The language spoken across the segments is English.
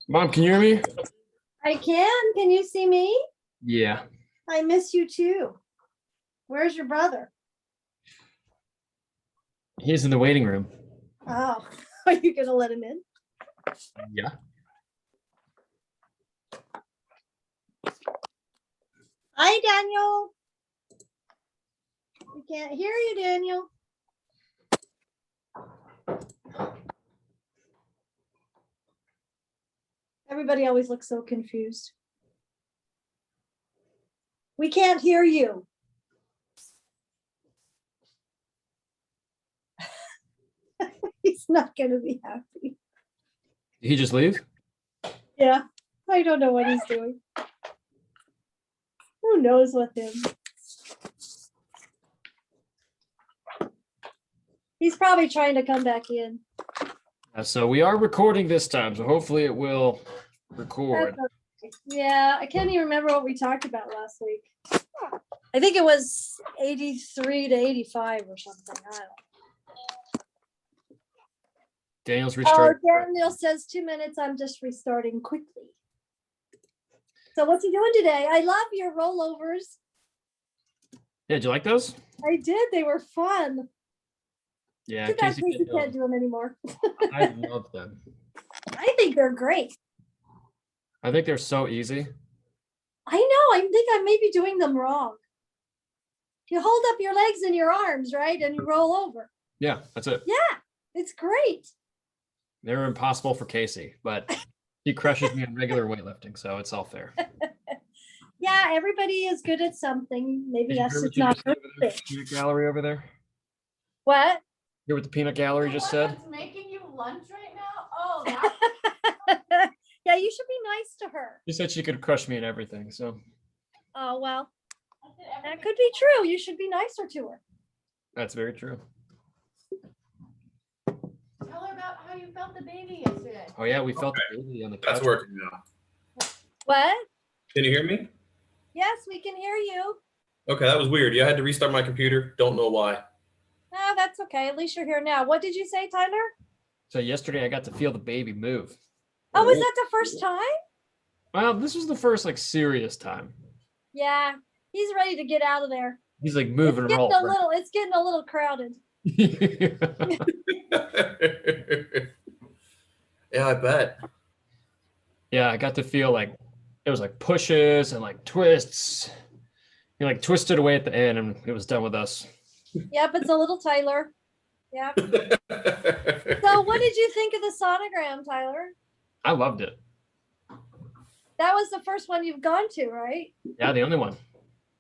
Mom, can you hear me? I can. Can you see me? Yeah. I miss you too. Where's your brother? He's in the waiting room. Oh, are you gonna let him in? Yeah. Hi, Daniel. We can't hear you, Daniel. Everybody always looks so confused. We can't hear you. He's not gonna be happy. Did he just leave? Yeah, I don't know what he's doing. Who knows with him? He's probably trying to come back in. So we are recording this time, so hopefully it will record. Okay. Yeah, I can't even remember what we talked about last week. I think it was 83 to 85 or something. I don't know. Daniel's Oh, restarting. Daniel says 2 minutes. I'm just restarting quickly. So what's he doing today? I love your rollovers. Yeah, did you like those? I did. They were fun. Yeah, Too bad Casey Casey can't do can't them. do them anymore. I love them. I think they're great. I think they're so easy. I know. I think I may be doing them wrong. You hold up your legs and your arms, right? And you roll over. Yeah, that's it. Yeah, it's great. They're impossible for Casey, but he crushes me on regular weightlifting, so it's all fair. Yeah, everybody is good at something. Maybe Did you that's hear what just you not just said over there? perfect. Peanut gallery over there? What? Hear what the peanut gallery just said? What's making you lunch right now? Oh, that. Yeah, you should be nice to her. She said she could crush me in everything, so Oh, well, that could be true. You should be nicer to her. that's very true. Tell her about how you felt the baby yesterday. Oh yeah, we felt the baby on the couch. That's working now. What? Can you hear me? Yes, we can hear you. Okay, that was weird. Yeah, I had to restart my computer. Don't know why. No, that's okay. At least you're here now. What did you say, Tyler? So yesterday I got to feel the baby move. Oh, was that the first time? Well, this was the first like serious time. Yeah, he's ready to get out of there. He's like moving It's getting it's getting a little crowded. Yeah, I bet. Yeah, I got to feel like it was like pushes and like twists. He like twisted away at the end and it was done with us. Yep, it's a little Tyler. Yep. So what did you think of the sonogram, Tyler? I loved it. That was the first one you've gone to, right? Yeah, the only one.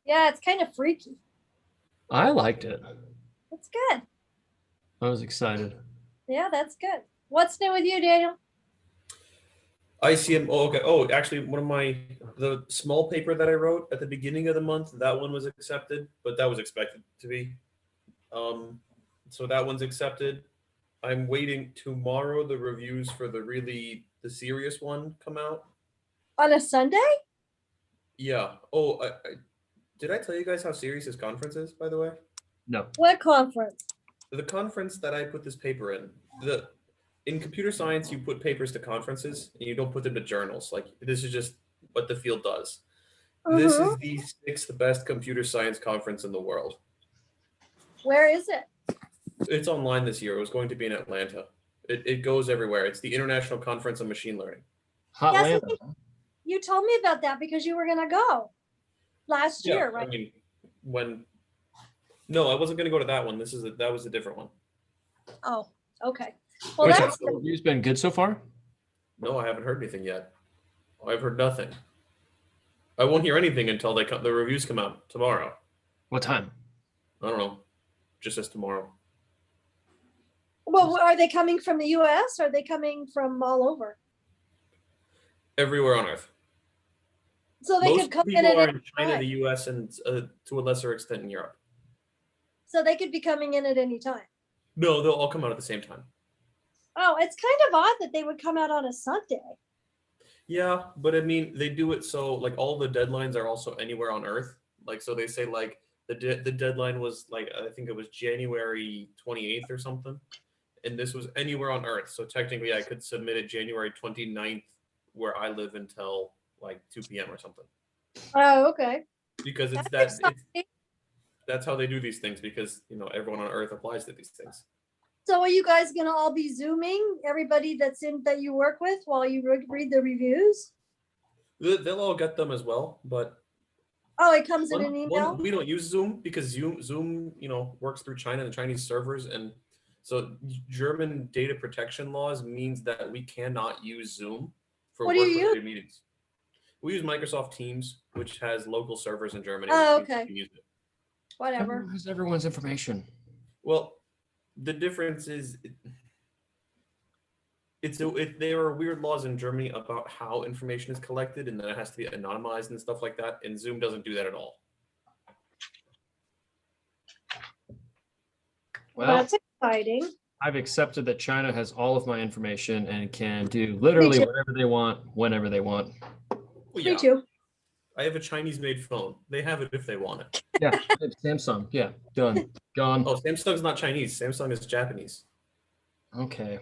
Yeah, it's kind of freaky. I liked it. That's good. I was excited. Yeah, that's good. What's new with you, Daniel? ICM. Oh, okay. Oh, actually, the small paper that I wrote at the beginning of the month, that one was accepted, but that was expected to be. So that one's accepted. I'm waiting tomorrow. The reviews for the serious one come out. On a Sunday? Yeah. Oh, did I tell you guys how serious this conference is, by the way? No. What conference? The conference that I put this paper in. In computer science, you put papers to conferences and you don't put them to journals. Like, this is just what the field does. This is the 6th best computer science conference in the world. Where is it? It's online this year. It was going to be in Atlanta. It goes everywhere. It's the International Conference on Machine Learning. Yes, Hotlanta. you told me about that because you were gonna go last year, right? I mean, no, I wasn't going to go to that one. That was a different one. Oh, okay. Well, Wait, that's so the review's been good so far? No, I haven't heard anything yet. I've heard nothing. I won't hear anything until the reviews come out tomorrow. What time? I don't know. Just as tomorrow. well. Are they coming from the U.S.? Or are they coming from all over? Everywhere on Earth. So they Most could come in people at are any in China, time. the U.S., and to a lesser extent in Europe. So they could be coming in at any time. No, they'll all come out at the same time. Oh, it's kind of odd that they would come out on a Sunday. Yeah, but I mean, they do it so like all the deadlines are also anywhere on Earth. Like, so they say like the deadline was like, I think it was January 28th or something, and this was anywhere on Earth. So technically, I could submit it January 29th where I live until like 2 p.m. or something. Oh, okay. Because it's That's exciting. that's how they do these things, because everyone on Earth applies to these things. So are you guys gonna all be Zooming, everybody that you work with while you read the reviews? They'll all get them as well, but Oh, it comes in an email? we don't use Zoom because Zoom works through China and Chinese servers, and so German data protection laws means that we cannot use Zoom for What do you work-related meetings. We use Microsoft Teams, which has local servers in Germany. Oh, which means okay. we can use it. Whatever. Everyone has everyone's information. Well, the difference is there are weird laws in Germany about how information is collected, and then it has to be anonymized and stuff like that. And Zoom doesn't do that at all. Well, That's exciting. I've accepted that China has all of my information and can do literally too. whatever they want, whenever they want. Well, Me too. I have a Chinese-made phone. They have it if they want it. Yeah, Samsung. Yeah, done. Gone. Oh, Samsung's not Chinese. Samsung is Japanese. Okay.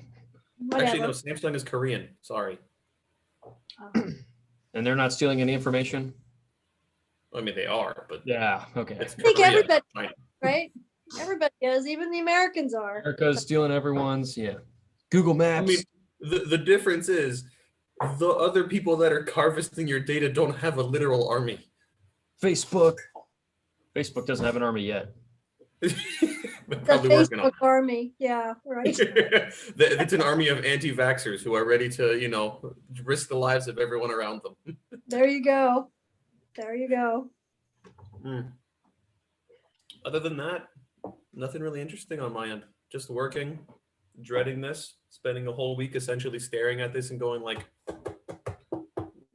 Actually, no, Whatever. Samsung is Korean. Sorry. And they're not stealing any information? I mean, they are, but Yeah, okay. it's I think Korea, not everybody- China. Right? Everybody is, even the Americans are. America's stealing everyone's, yeah. Google I Maps. mean, the difference is the other people that are harvesting your data don't have a literal army. Facebook. Facebook doesn't have an army yet. They're The probably working on Facebook army. Yeah, right. it. It's an army of anti-vaxxers who are ready to, risk the lives of everyone around them. There you go. There you go. Other than that, nothing really interesting on my end. Just working, dreading this, spending a whole week essentially staring at this and going like,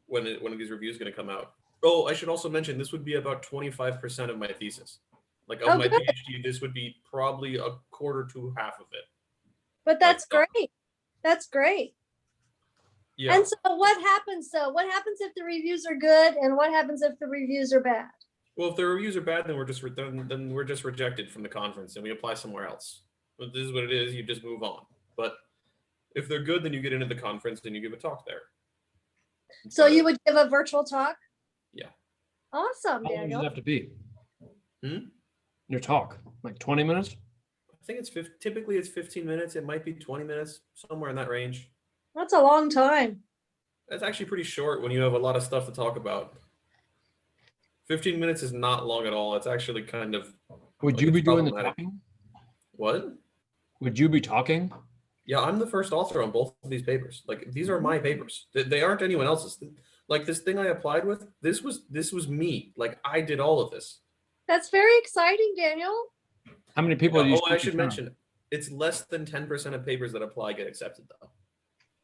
when are these reviews going to come out? Oh, I should also mention this would be about 25% of my thesis. Like of Oh, my good. PhD, this would be probably a quarter to half of it. But that's Like, great. That's great. Yeah. And so what happens? So what happens if the reviews are good, and what happens if the reviews are bad? Well, if the reviews are bad, then we're just rejected from the conference and we apply somewhere else. But this is what it is. You just move on. But if they're good, then you get into the conference and you give a talk there. So But- you would give a virtual talk? Yeah. Awesome, How long does it Daniel. have to be? Hmm? Your talk, like 20 minutes? I think typically it's 15 minutes. It might be 20 minutes, somewhere in that range. That's a long time. That's actually pretty short when you have a lot of stuff to talk about. 15 minutes is not long at all. It's actually kind of Would Like, you it's be doing the problematic. talking? what? Would you be talking? Yeah, I'm the first author on both of these papers. Like these are my papers. They aren't anyone else's. Like this thing I applied with, this was me. Like I did all of this. That's very exciting, Daniel. How many people do you Oh, I speak should in front of? mention it's less than 10% of papers that apply get accepted though.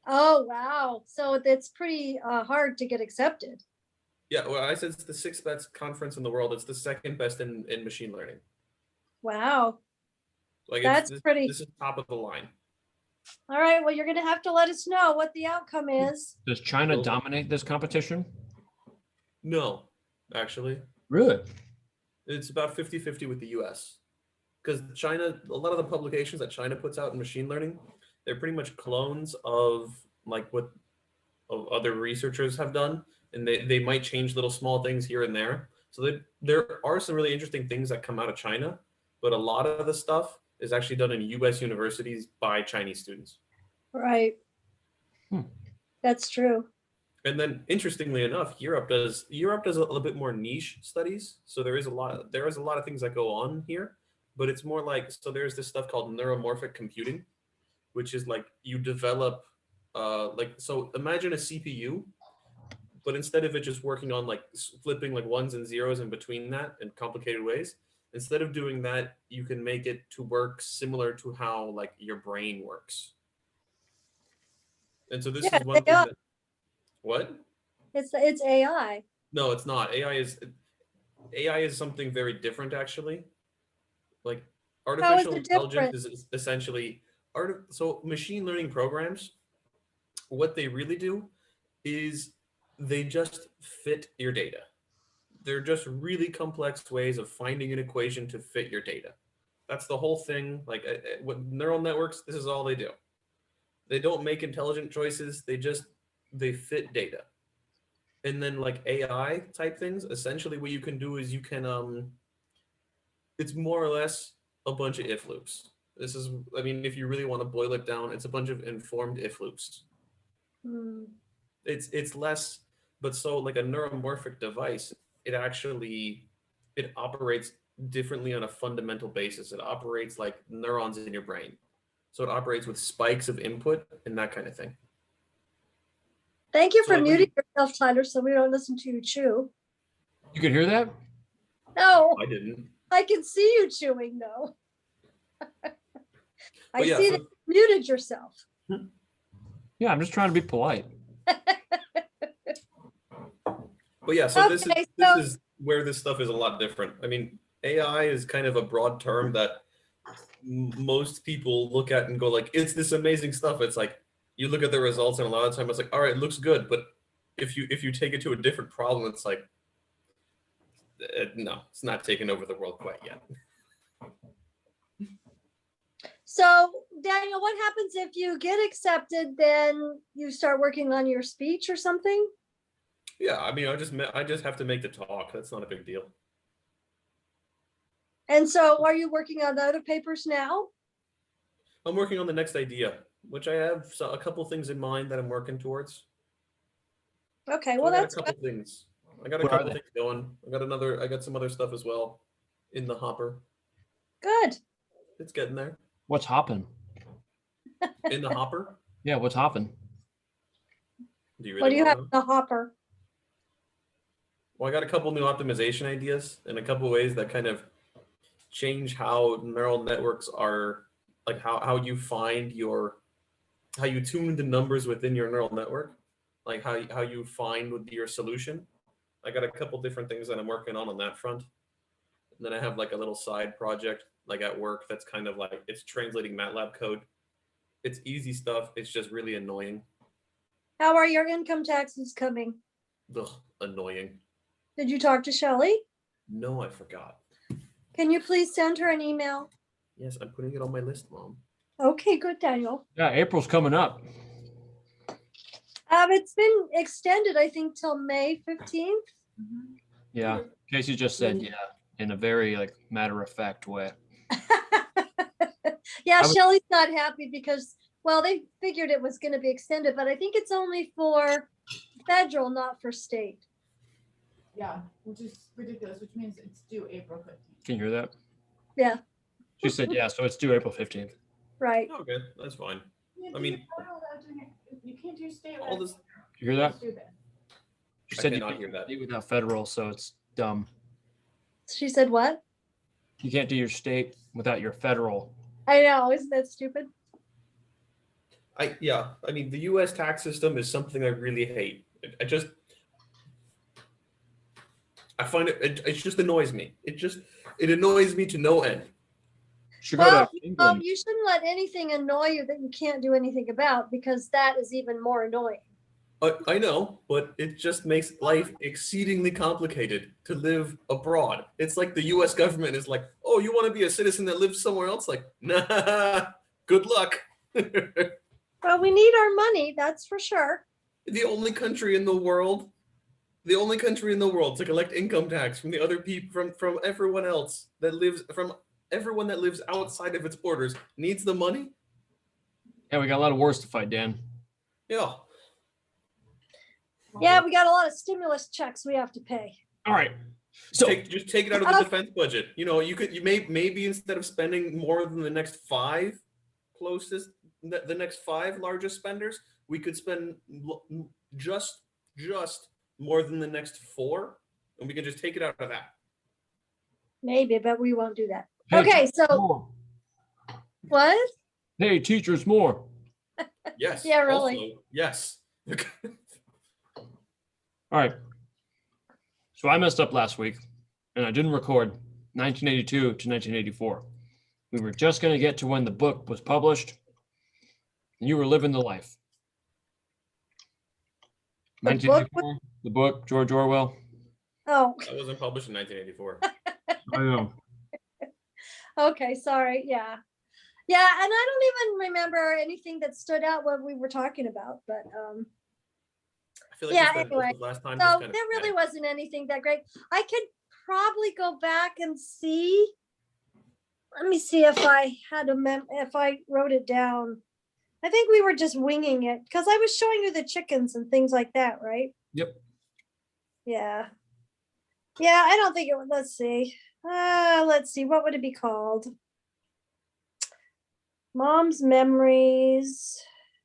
Oh, wow. So it's pretty hard to get accepted. Yeah, well, I said it's the sixth best conference in the world. It's the second best in machine learning. Wow. Like That's this, pretty. This is top of the line. All right. Well, you're going to have to let us know what the outcome is. Does China Well- dominate this competition? No, actually. Really? It's about 50-50 with the US. Because China, a lot of the publications that China puts out in machine learning, they're pretty much clones of like what other researchers have done. And they might change little small things here and there. So there are some really interesting things that come out of China, but a lot of the stuff is actually done in US universities by Chinese students. Right. Hmm. That's true. And then interestingly enough, Europe does a little bit more niche studies. So there is a lot of things that go on here, but it's more like, so there's this stuff called neuromorphic computing, which is like you develop so imagine a CPU, but instead of it just working on like flipping like ones and zeros in between that in complicated ways, instead of doing that, you can make it to work similar to how like your brain works. And so this Yeah, is one thing that, what? It's AI. No, it's not. AI is something very different actually. Like artificial it intelligence is essentially so machine learning programs, what they really do is they just fit your data. They're just really complex ways of finding an equation to fit your data. That's the whole thing. Like what neural networks, this is all they do. They don't make intelligent choices. They just they fit data. And then like AI type things, essentially what you can do is you can it's more or less a bunch of if loops. This is, I mean, if you really want to boil it down, it's a bunch of informed if loops. Hmm. It's less, but so like a neuromorphic device, it operates differently on a fundamental basis. It operates like neurons in your brain. So it operates with spikes of input and that kind of thing. Thank you So for like when muting yourself, Tyler, so we don't listen to you chew. You can hear that? No, I didn't. I can see you chewing though. I But yeah, see so that you muted yourself. Yeah, I'm just trying to be polite. But yeah, so this Okay, this so- is where this stuff is a lot different. I mean, AI is kind of a broad term that most people look at and go like, it's this amazing stuff. It's like you look at the results, and a lot of time it's like, all right, it looks good, but if you take it to a different problem, it's like, no, it's not taking over the world quite yet. So Daniel, what happens if you get accepted, then you start working on your speech or something? Yeah, I mean, I just have to make the talk. That's not a big deal. And so are you working on the other papers now? I'm working on the next idea, which I have a couple things in mind that I'm working towards. Okay, So well, I got that's a good. couple things. I got a What are couple they? things going. I got some other stuff as well in the hopper. Good. It's getting there. What's hopping? In the hopper? Yeah, what's hopping? Do you really What do you want have to in know? the hopper? Well, I got a couple new optimization ideas and a couple ways that kind of change how neural networks are, like how you find how you tune the numbers within your neural network, like how you find with your solution. I got a couple different things that I'm working on that front. And then I have like a little side project like at work that's kind of like it's translating MATLAB code. It's easy stuff. It's just really annoying. How are your income taxes coming? Ugh, annoying. Did you talk to Shelley? No, I forgot. Can you please send her an email? Yes, I'm putting it on my list, Mom. Okay, good, Daniel. Yeah, April's coming up. It's been extended, I think, till May 15th. Yeah, Casey just said yeah in a very like matter of fact way. Yeah, I was- Shelley's not happy because, well, they figured it was going to be extended, but I think it's only for federal, not for state. Yeah, which is ridiculous, which means it's due April 15th. Can you hear that? Yeah, She said yeah, so it's due April 15th. right. Okay, that's fine. You I mean, can't do state. all this. You hear that? Stupid. She I said you cannot can't hear that. do without federal, so it's dumb. She said what? You can't do your state without your federal. I know, isn't that stupid? I mean, the U.S. tax system is something I really hate. I find it just annoys me. It annoys me to no end. Should go Well, to England. you shouldn't let anything annoy you that you can't do anything about, because that is even more annoying. I know, but it just makes life exceedingly complicated to live abroad. It's like the U.S. government is like, oh, you want to be a citizen that lives somewhere else? Like, nah, good luck. Well, we need our money, that's for sure. The only country in the world to collect income tax from the other people, from everyone else that lives, from everyone that lives outside of its borders needs the money. Yeah, we got a lot of wars to fight, Dan. Yeah. Yeah, we got a lot of stimulus checks we have to pay. All right. So Just take it out of the defense budget. You know, maybe instead of spending more than the next five the next five largest spenders, we could spend just more than the next four, and we can just take it out of that. Maybe, but we won't do that. pay Okay, teachers so more. what? Pay teachers more. Yes. Yeah, really. Also, yes. All right. So I messed up last week and I didn't record 1982 to 1984. We were just going to get to when the book was published. And you were living the life. The book 1984, the book, George Orwell. Oh, That wasn't published in 1984. I know. okay, sorry. Yeah. Yeah, and I don't even remember anything that stood out what we were talking about, but feel like Yeah, we spent most anyway, of last time So just kind there of. really wasn't anything that great. I could probably go back and see. Let me see if I had if I wrote it down. I think we were just winging it because I was showing you the chickens and things like that, right? Yep. Yeah. Yeah, I don't think it would. Let's see. Let's see. What would it be called? Mom's Memories.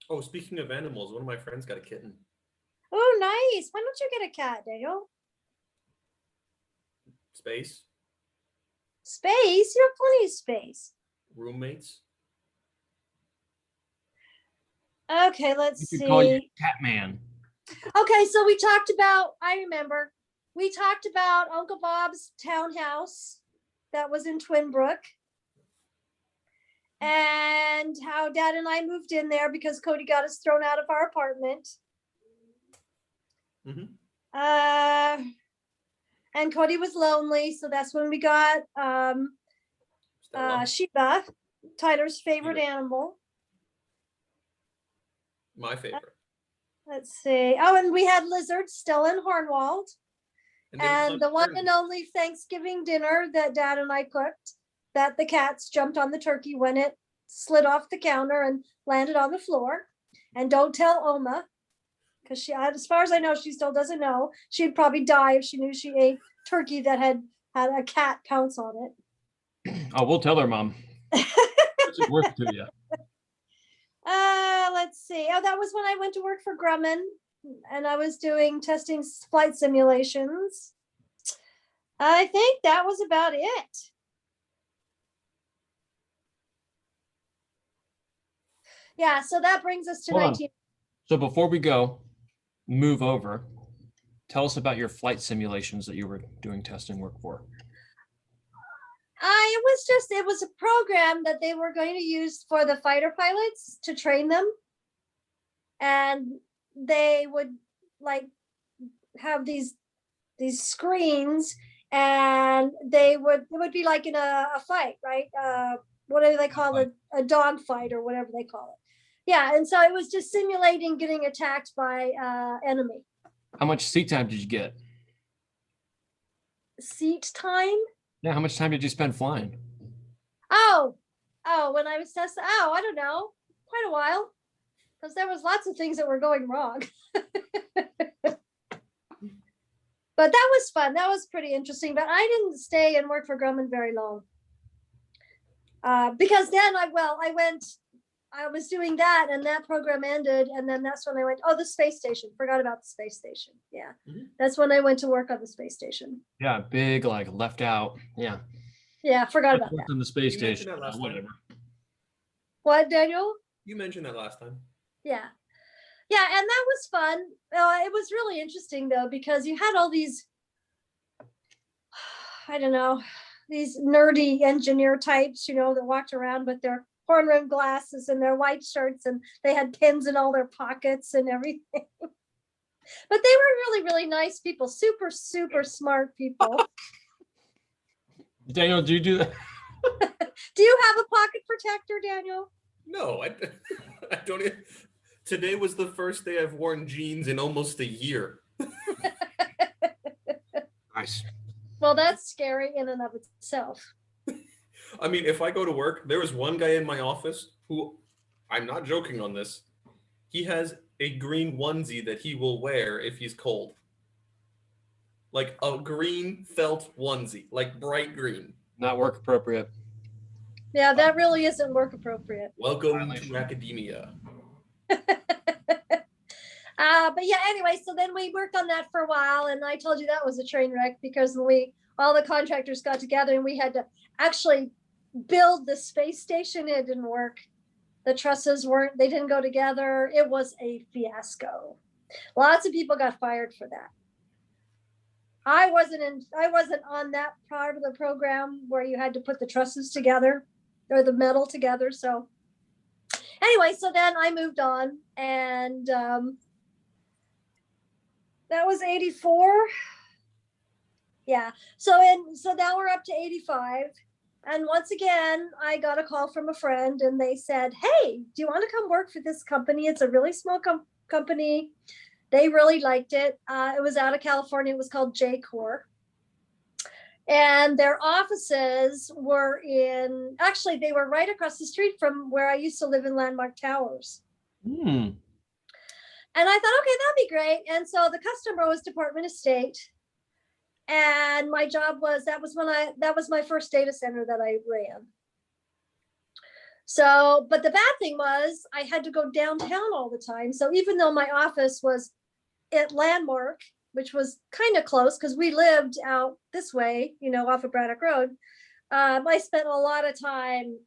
Oh, speaking of animals, one of my friends got a kitten. Oh, nice. Why don't you get a cat, Daniel? Space, Space. You have plenty of space. roommates. Okay, let's You could call you see. Catman. Okay, so we talked about, I remember, we talked about Uncle Bob's townhouse that was in Twin Brook. And how Dad and I moved in there because Cody got us thrown out of our apartment. Mhm. And Cody was lonely, so that's when we got Stella, Sheba, Tyler's favorite Sheba. animal. my favorite. Let's see. Oh, and we had lizards, Stella and Hornwald. then And the one Clemson. and only Thanksgiving dinner that Dad and I cooked, that the cats jumped on the turkey when it slid off the counter and landed on the floor. And don't tell Oma, because she, as far as I know, she still doesn't know. She'd probably die if she knew she ate turkey that had a cat pounce on it. Oh, we'll tell her, Mom. It's worth it to you. Let's see. Oh, that was when I went to work for Grumman and I was doing testing flight simulations. I think that was about it. Yeah, so that brings us to Hold on. 19. So before we go, move over. Tell us about your flight simulations that you were doing testing work for. It was a program that they were going to use for the fighter pilots to train them. And they would like have these screens and it would be like in a fight, right? What do they call it? A dog fight or whatever they call it. Yeah, and so it was just simulating getting attacked by enemy. How much seat time did you get? Seat time? Yeah, how much time did you spend flying? When I was testing, I don't know, quite a while. Because there was lots of things that were going wrong. But that was fun. That was pretty interesting. But I didn't stay and work for Grumman very long. Because then I was doing that and that program ended. And then that's when I went, the space station. Forgot about the space station. Yeah. Mhm. That's when I went to work on the space station. Yeah, big, like left out. Yeah. Yeah, forgot about Worked that. on the space You mentioned station. that last time. Whatever. What, Daniel? You mentioned that last time. Yeah. Yeah, and that was fun. It was really interesting though, because you had all these, I don't know, these nerdy engineer types, that walked around with their horn rimmed glasses and their white shirts, and they had pins in all their pockets and everything. But they were really, really nice people, super, super smart people. Daniel, do you do that? Do you have a pocket protector, Daniel? No, I don't. Today was the first day I've worn jeans in almost a year. Nice. Well, that's scary in and of itself. I mean, if I go to work, there was one guy in my office who, I'm not joking on this, he has a green onesie that he will wear if he's cold. Like a green felt onesie, like bright green. Not work appropriate. Yeah, that really isn't work appropriate. Welcome Violation. to academia. But yeah, anyway, so then we worked on that for a while, and I told you that was a train wreck because all the contractors got together and we had to actually build the space station. It didn't work. The trusses they didn't go together. It was a fiasco. Lots of people got fired for that. I wasn't on that part of the program where you had to put the trusses together or the metal together. So anyway, so then I moved on, and that was 84. Yeah. So now we're up to 85. And once again, I got a call from a friend and they said, "Hey, do you want to come work for this company? It's a really small company. They really liked it. It was out of California. It was called J-Core. And their offices were actually, they were right across the street from where I used to live in Landmark Towers. Hmm. And I thought, okay, that'd be great. And so the customer was Department of State. And my job was, that was my first data center that I ran. So, but the bad thing was I had to go downtown all the time. So even though my office was at Landmark, which was kind of close because we lived out this way, off of Braddock Road, I spent a lot of time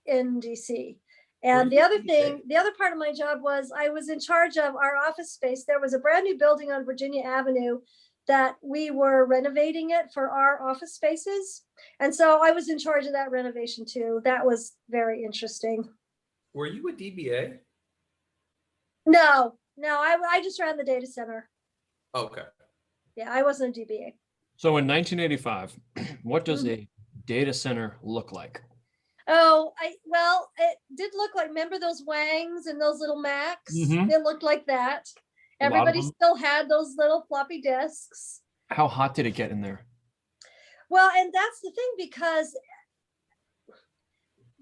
in DC. And the other part of my job was I was in charge of our office space. There was a brand new building on Virginia Avenue that we were renovating it for our office spaces. And so I was in charge of that renovation too. That was very interesting. Were you a DBA? No, I just ran the data center. Okay. Yeah, I wasn't a DBA. So in 1985, what does a data center look like? Oh, it did look like, remember those Wangs and those little Macs? Mhm. It looked like that. A lot of Everybody them. still had those little floppy disks. How hot did it get in there? Well, and that's the thing, because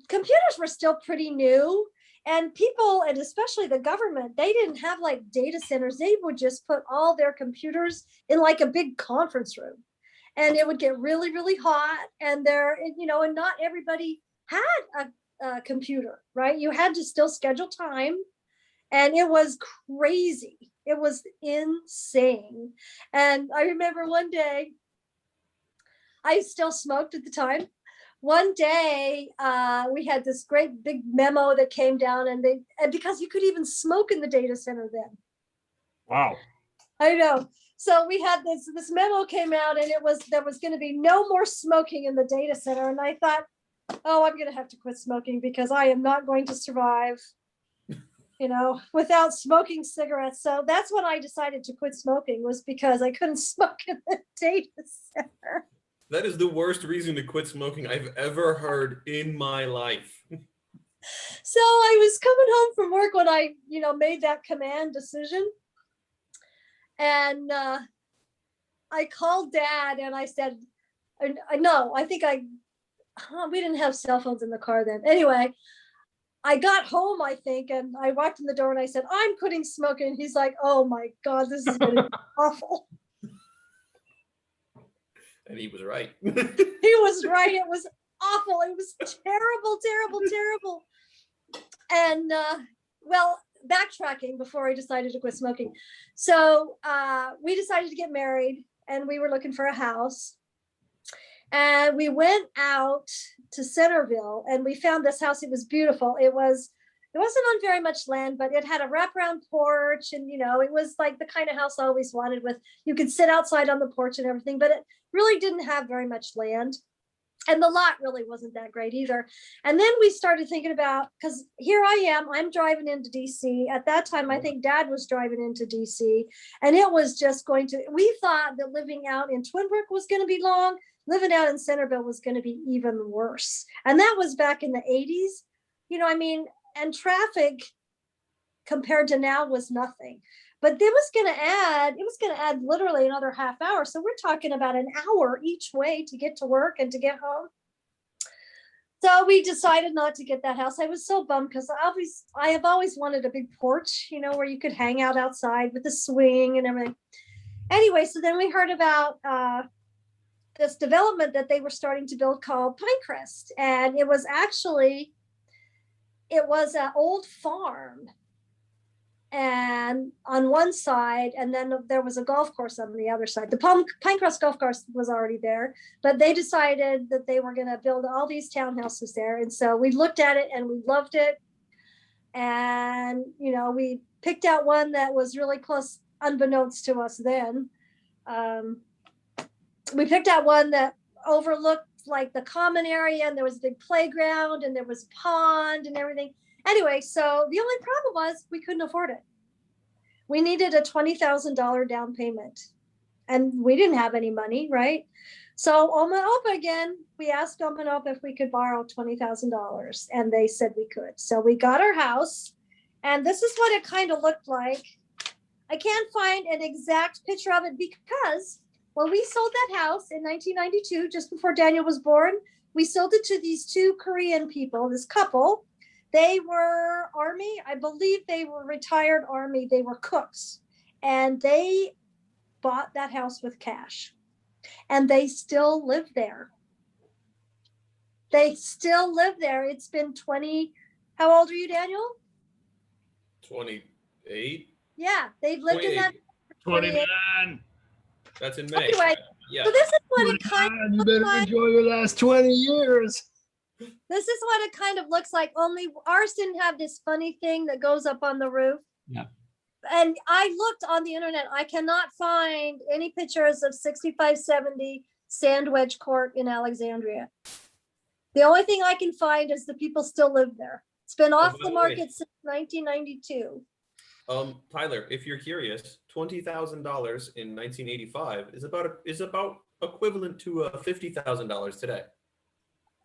computers were still pretty new, and people, and especially the government, they didn't have like data centers. They would just put all their computers in like a big conference room, and it would get really, really hot. And and not everybody had a computer, right? You had to still schedule time, and it was crazy. It was insane. And I remember one day, I still smoked at the time. One day, we had this great big memo that came down, and because you could even smoke in the data center then. Wow. I know. So we had this memo came out, and there was going to be no more smoking in the data center. And I thought, oh, I'm going to have to quit smoking because I am not going to survive, without smoking cigarettes. So that's when I decided to quit smoking, was because I couldn't smoke in the data center. That is the worst reason to quit smoking I've ever heard in my life. So I was coming home from work when I, made that command decision. And I called Dad and I said, no, I think we didn't have cell phones in the car then. Anyway, I got home, I think, and I walked in the door and I said, I'm quitting smoking. He's like, oh my God, this is going to be awful. And he was right. He was right. It was awful. It was terrible, terrible, terrible. And backtracking before I decided to quit smoking. So we decided to get married, and we were looking for a house. And we went out to Centerville, and we found this house. It was beautiful. It wasn't on very much land, but it had a wraparound porch, and it was like the kind of house I always wanted, with you could sit outside on the porch and everything, but it really didn't have very much land. And the lot really wasn't that great either. And then we started thinking about, because here I am, I'm driving into DC. At that time, I think Dad was driving into DC, and it was just we thought that living out in Twin Brook was going to be long. Living out in Centerville was going to be even worse. And that was back in the 80s, and traffic compared to now was nothing. But it was going to add literally another half hour. So we're talking about an hour each way to get to work and to get home. So we decided not to get that house. I was so bummed because I have always wanted a big porch, where you could hang out outside with the swing and everything. Anyway, so then we heard about this development that they were starting to build called Pinecrest. And it was an old farm, and on one side, and then there was a golf course on the other side. The Pinecrest golf course was already there, but they decided that they were going to build all these townhouses there. And so we looked at it and we loved it. And, we picked out one that was really close, unbeknownst to us then. We picked out one that overlooked like the common area, and there was a big playground, and there was a pond and everything. Anyway, so the only problem was we couldn't afford it. We needed a $20,000 down payment, and we didn't have any money, right? So Oma Opa again, we asked Oma Opa if we could borrow $20,000, and they said we could. So we got our house, and this is what it kind of looked like. I can't find an exact picture of it because when we sold that house in 1992, just before Daniel was born, we sold it to these two Korean people, this couple. They were Army. I believe they were retired Army. They were cooks. And they bought that house with cash. And they still live there. They still live there. It's been 20. How old are you, Daniel? 28. Yeah, they've lived in that. 29. That's in May. Anyway, Yeah. so this is what it kind of You looks better like. enjoy your last 20 years. This is what it kind of looks like. Only ours didn't have this funny thing that goes up on the roof. Yeah. And I looked on the internet. I cannot find any pictures of 6570 Sandwedge Court in Alexandria. The only thing I can find is the people still live there. It's been off by the the market since 1992. Tyler, if you're curious, $20,000 in 1985 is about equivalent to $50,000 today.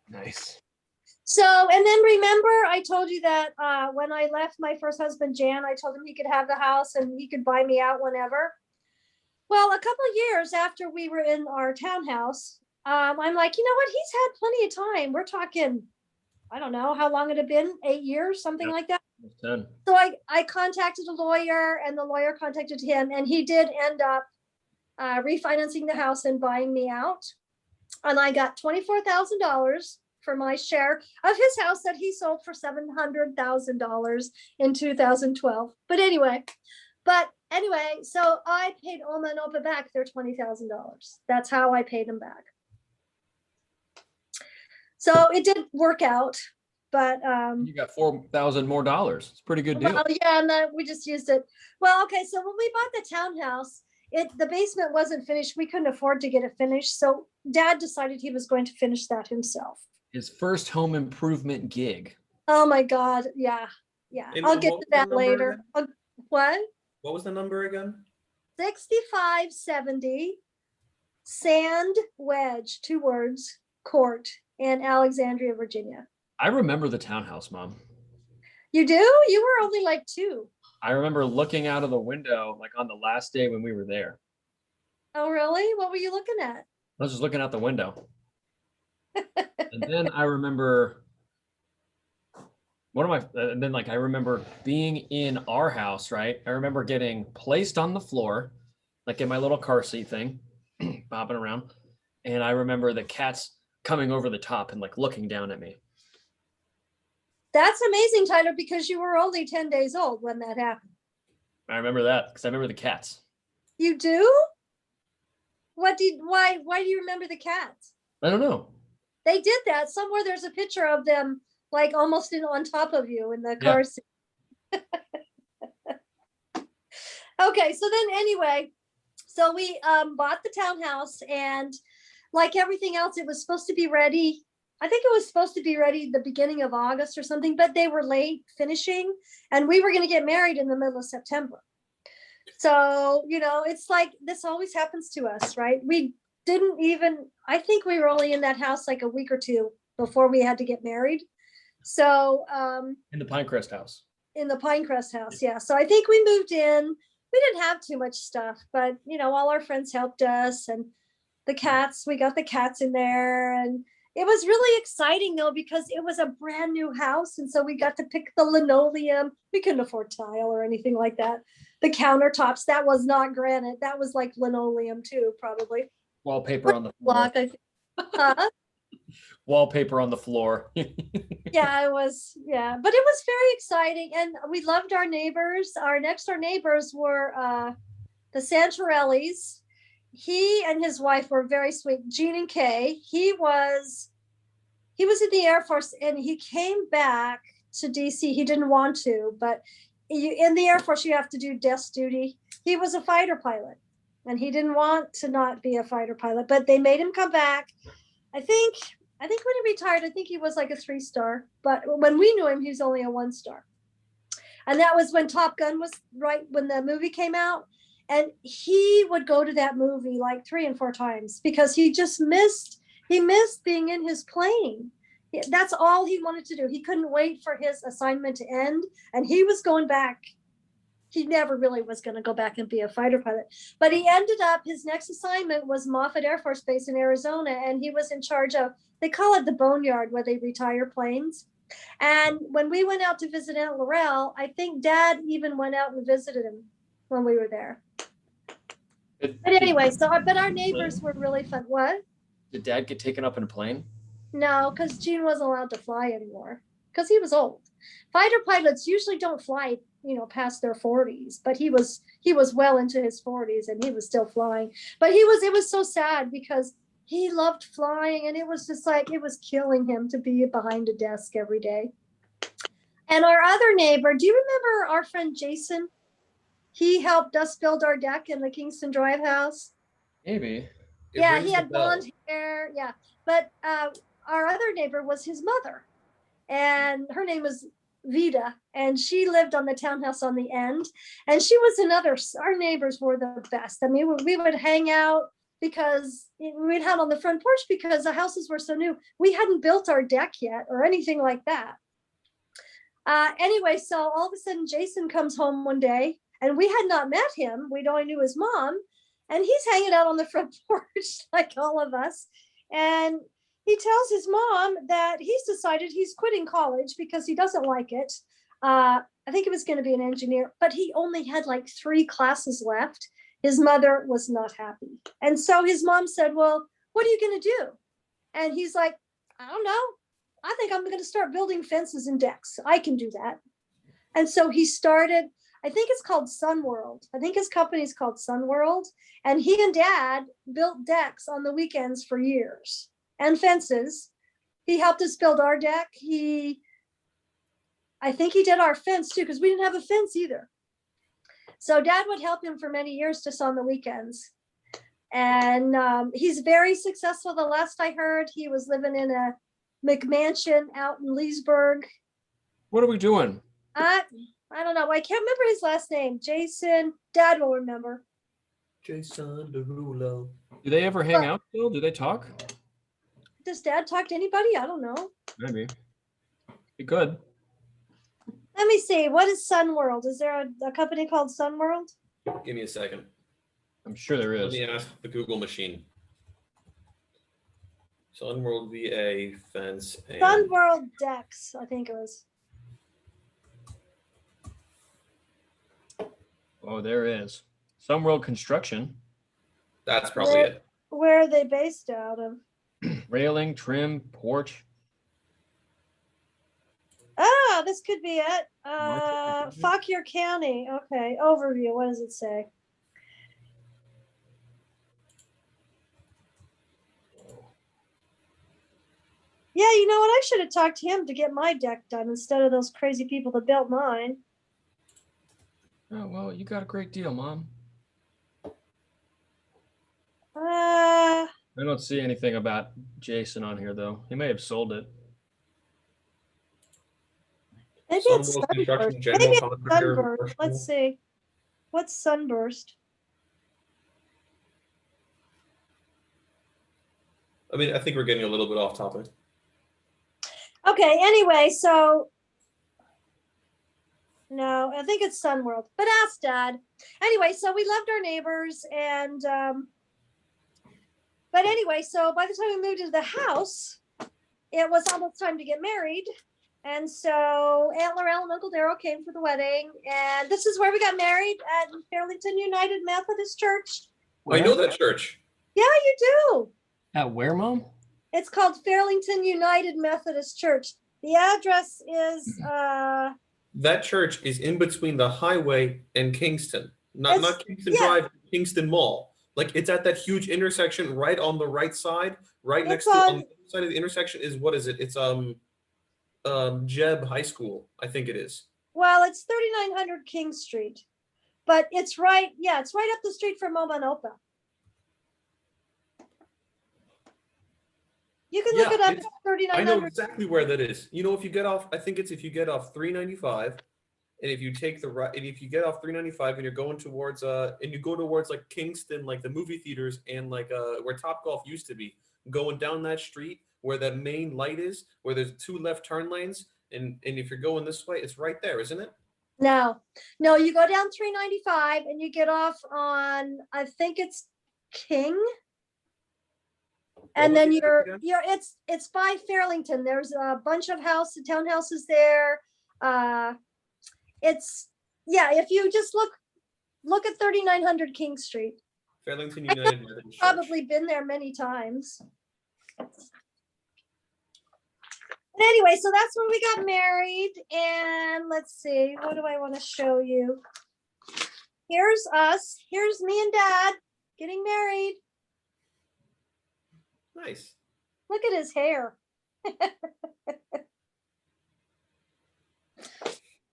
Nice. So, and then remember, I told you that when I left my first husband, Jan, I told him he could have the house and he could buy me out whenever. Well, a couple of years after we were in our townhouse, I'm like, you know what? He's had plenty of time. We're talking, I don't know how long it had been, 8 years, something like that. 10. So I contacted a lawyer and the lawyer contacted him and he did end up refinancing the house and buying me out. And I got $24,000 for my share of his house that he sold for $700,000 in 2012. But anyway, so I paid Oma and Opa back their $20,000. That's how I paid them back. So it did work out, but You got $4,000 more dollars. It's a pretty good deal. well, yeah, and we just used it. Well, okay, so when we bought the townhouse, the basement wasn't finished. We couldn't afford to get it finished, so Dad decided he was going to finish that himself. His first home improvement gig. Oh my God, yeah. Hey, I'll Mom, get what to was the that number later. again? What? What was the number again? 6570 Sand Wedge, 2 words, Court in Alexandria, Virginia. I remember the townhouse, Mom. You do? You were only like 2. I remember looking out of the window like on the last day when we were there. Oh, really? What were you looking at? I was just looking out the window. And then I remember I remember being in our house, right? I remember getting placed on the floor, like in my little car seat thing, bopping around. And I remember the cats coming over the top and like looking down at me. That's amazing, Tyler, because you were only 10 days old when that happened. I remember that because I remember the cats. You do? Why do you remember the cats? I don't know. They did that. Somewhere there's a picture of them like almost on top of you in the car seat. Okay, so then anyway, so we bought the townhouse and like everything else, it was supposed to be ready. I think it was supposed to be ready the beginning of August or something, but they were late finishing and we were going to get married in the middle of September. So, it's like this always happens to us, right? We didn't even, I think we were only in that house like a week or 2 before we had to get married. So In the Pinecrest house. in the Pinecrest house, yeah. So I think we moved in. We didn't have too much stuff, but all our friends helped us and the cats, we got the cats in there and it was really exciting though, because it was a brand new house. And so we got to pick the linoleum. We couldn't afford tile or anything like that. The countertops, that was not granite. That was like linoleum too, probably. Wallpaper on the floor. Block, I think. Huh? Wallpaper on the floor. Yeah, it was, yeah, but it was very exciting and we loved our neighbors. Our next door neighbors were the Santorellis. He and his wife were very sweet. Gene and Kay. He was in the Air Force and he came back to DC. He didn't want to, but in the Air Force, you have to do desk duty. He was a fighter pilot and he didn't want to not be a fighter pilot, but they made him come back. I think when he retired, I think he was like a 3-star, but when we knew him, he was only a 1-star. And that was when Top Gun was right when the movie came out. And he would go to that movie like 3 and 4 times because he missed being in his plane. That's all he wanted to do. He couldn't wait for his assignment to end. And he was going back he never really was going to go back and be a fighter pilot. But he ended up, his next assignment was Moffett Air Force Base in Arizona, and he was in charge of, they call it the boneyard where they retire planes. And when we went out to visit Aunt Laurel, I think Dad even went out and visited him when we were there. But anyway, but our neighbors were really fun. What? Did Dad get taken up in a plane? No, because Gene wasn't allowed to fly anymore because he was old. Fighter pilots usually don't fly, past their 40s, but he was well into his 40s and he was still flying. But it was so sad because he loved flying, and it was just like, it was killing him to be behind a desk every day. And our other neighbor, do you remember our friend Jason? He helped us build our deck in the Kingston Drive house. Maybe. It Yeah, rings he a had bell. blonde hair. Yeah, but our other neighbor was his mother, and her name was Vida, and she lived on the townhouse on the end. And she was our neighbors were the best. I mean, we would hang out because we'd have on the front porch because the houses were so new. We hadn't built our deck yet or anything like that. Anyway, so all of a sudden Jason comes home one day, and we had not met him. We'd only knew his mom, and he's hanging out on the front porch like all of us. And he tells his mom that he's decided he's quitting college because he doesn't like it. I think it was going to be an engineer, but he only had like 3 classes left. His mother was not happy. And so his mom said, well, what are you going to do? And he's like, I don't know. I think I'm going to start building fences and decks. I can do that. And so he started, I think it's called Sunworld. I think his company is called Sunworld. And he and Dad built decks on the weekends for years, and fences. He helped us build our deck. I think he did our fence too, because we didn't have a fence either. So Dad would help him for many years just on the weekends. And he's very successful. The last I heard, he was living in a McMansion out in Leesburg. What are we doing? I don't know. I can't remember his last name. Jason. Dad will remember. Jason Derulo. Do they ever hang out still? Do they talk? Does Dad talk to anybody? I don't know. Maybe. Be good. Let me see. What is Sunworld? Is there a company called Sunworld? Give me a second. I'm sure there Let is. me ask the Google machine. Sunworld VA fence. And Sunworld Decks, I think it was. Oh, there is. Some World Construction. That's probably it. Where are they based out of? Railing, trim, porch. Ah, this could be it. Marshall. Fauquier County. Okay, overview. What does it say? Yeah, you know what? I should have talked to him to get my deck done instead of those crazy people that built mine. Oh, well, you got a great deal, Mom. Uh, I don't see anything about Jason on here, though. He may have sold it. maybe it's Sunworld Construction Sunburst. General Maybe it's Contractor. Sunburst. Let's see. What's Sunburst? I mean, I think we're getting a little bit off topic. Okay, anyway, so no, I think it's Sunworld, but ask Dad. Anyway, so we loved our neighbors, and but anyway, so by the time we moved into the house, it was almost time to get married. And so Aunt Laurel and Uncle Darrell came for the wedding, and this is where we got married at Fairlington United Methodist Church. I know that church. Yeah, you do. At where, Mom? It's called Fairlington United Methodist Church. The address is That church is in between the highway and Kingston. Not It's- Kingston yeah. Drive, Kingston Mall. Like it's at that huge intersection right on the right side, right next It's to on- on the other side of the intersection is what is it? It's Jeb High School, I think it is. Well, it's 3900 King Street, but it's right up the street from Momanopa. You can look Yeah, it up. it's- It's I know 3900. exactly where that is. You know, if you get off, I think it's if you get off 395, and if you take the right, and if you get off 395 and you're going towards and you go towards like Kingston, like the movie theaters and like where Top Golf used to be, going down that street where that main light is, where there's 2 left turn lanes, and if you're going this way, it's right there, isn't it? No, you go down 395 and you get off on, I think it's King. And was then the address again? it's by Fairlington. There's a bunch of townhouses there. If you just look at 3900 King Street. Fairlington United Methodist Church. Probably been there many times. But anyway, so that's when we got married. And let's see, what do I want to show you? Here's us. Here's me and Dad getting married. Nice. Look at his hair.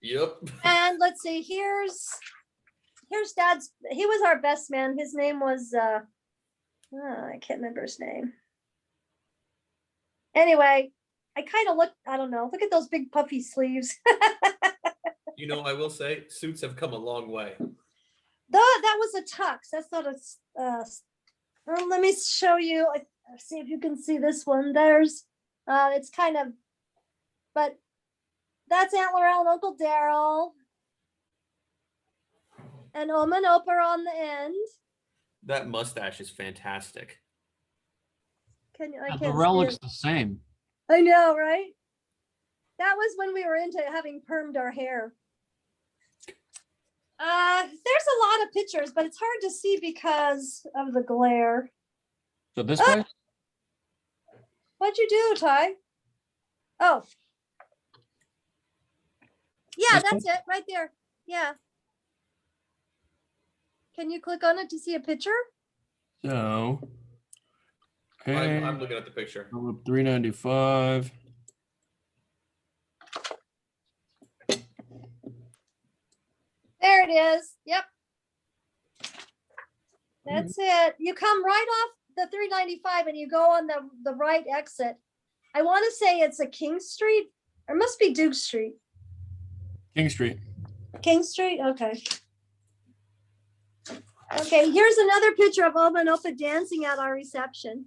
Yep. And let's see, here's Dad's, he was our best man. His name was, I can't remember his name. Anyway, I kind of I don't know, look at those big puffy sleeves. You know, I will say suits have come a long way. That was a tux. That's not a, let me show you. See if you can see this one. There's, it's kind of, but that's Aunt Laurel and Uncle Daryl. And Oma and Opa are on the end. That mustache is fantastic. I The can't Laurel see looks it. the same. I know, right? That was when we were into having permed our hair. There's a lot of pictures, but it's hard to see because of the glare. So this way? What'd you do, Ty? Oh. Yeah, This that's it right there. Yeah. Can you click on it to see a picture? So, okay. I'm looking at the picture. 395. There it is. Yep. That's it. You come right off the 395 and you go on the right exit. I want to say it's a King Street, or it must be Duke Street. King Street. King Street? Okay. Okay, here's another picture of Oma and Opa dancing at our reception.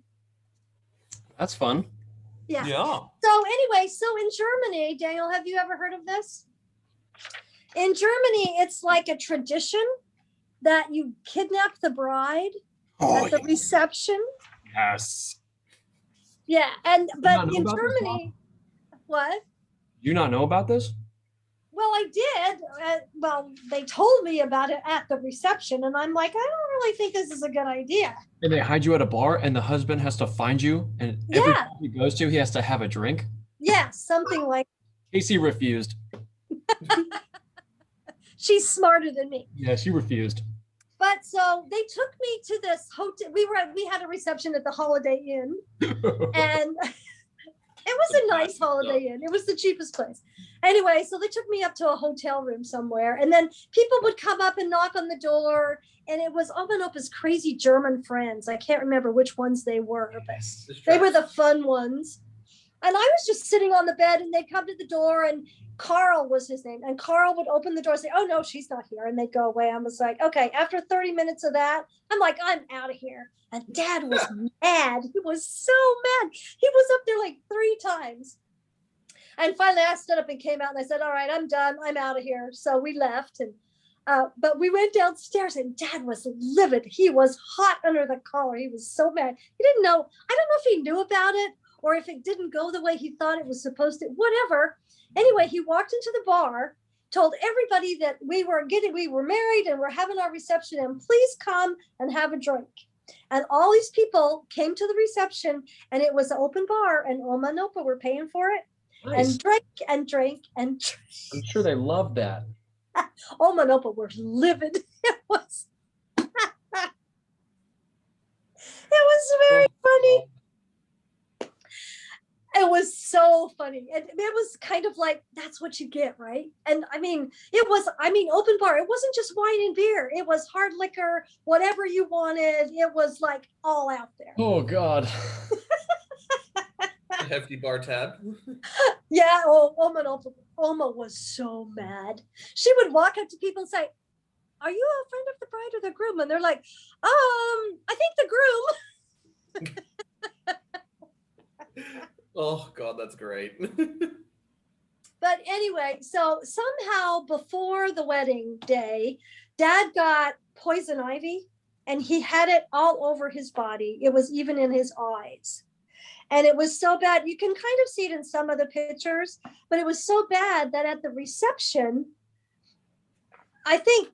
That's fun. Yeah. Yeah. So anyway, so in Germany, Daniel, have you ever heard of this? In Germany, it's like a tradition that you kidnap the bride at the reception. Yes. Yeah, not but know in about this, Germany, what? Do you not know about this? Well, I did. Well, they told me about it at the reception, and I'm like, I don't really think this is a good idea. And they hide you at a bar, and the husband has to find you, and every Yeah. time he goes to, he has to have a drink. Yeah, something like. Casey refused. She's smarter than me. Yeah, she refused. But so they took me to this hotel. We had a reception at the Holiday Inn, and it was a nice Holiday Inn. It was the cheapest place. Anyway, so they took me up to a hotel room somewhere, and then people would come up and knock on the door, and it was Oma and Opa's crazy German friends. I can't remember which ones they were, but they were the fun ones. And I was just sitting on the bed, and they'd come to the door, and Carl was his name. And Carl would open the door and say, "Oh, no, she's not here." And they'd go away. I was like, okay, after 30 minutes of that, I'm like, I'm out of here. And Dad was mad. He was so mad. He was up there like 3 times. And finally, I stood up and came out, and I said, all right, I'm done. I'm out of here. So we left. And but we went downstairs, and Dad was livid. He was hot under the collar. He was so mad. He didn't know. I don't know if he knew about it or if it didn't go the way he thought it was supposed to, whatever. Anyway, he walked into the bar, told everybody that we were married and we're having our reception, and please come and have a drink. And all these people came to the reception, and it was an open bar, and Oma and Opa were paying for it. Nice. And drank and drank and drank. I'm sure they love that. Oma and Opa were livid. It was very funny. It was so funny. And it was kind of like, that's what you get, right? And open bar. It wasn't just wine and beer. It was hard liquor, whatever you wanted. It was like all out there. Oh, God. Hefty bar tab. Yeah, Oma was so mad. She would walk up to people and say, "Are you a friend of the bride or the groom?" And they're like, I think the groom. Oh God, that's great. But anyway, so somehow before the wedding day, Dad got poison ivy and he had it all over his body. It was even in his eyes. And it was so bad. You can kind of see it in some of the pictures, but it was so bad that at the reception, I think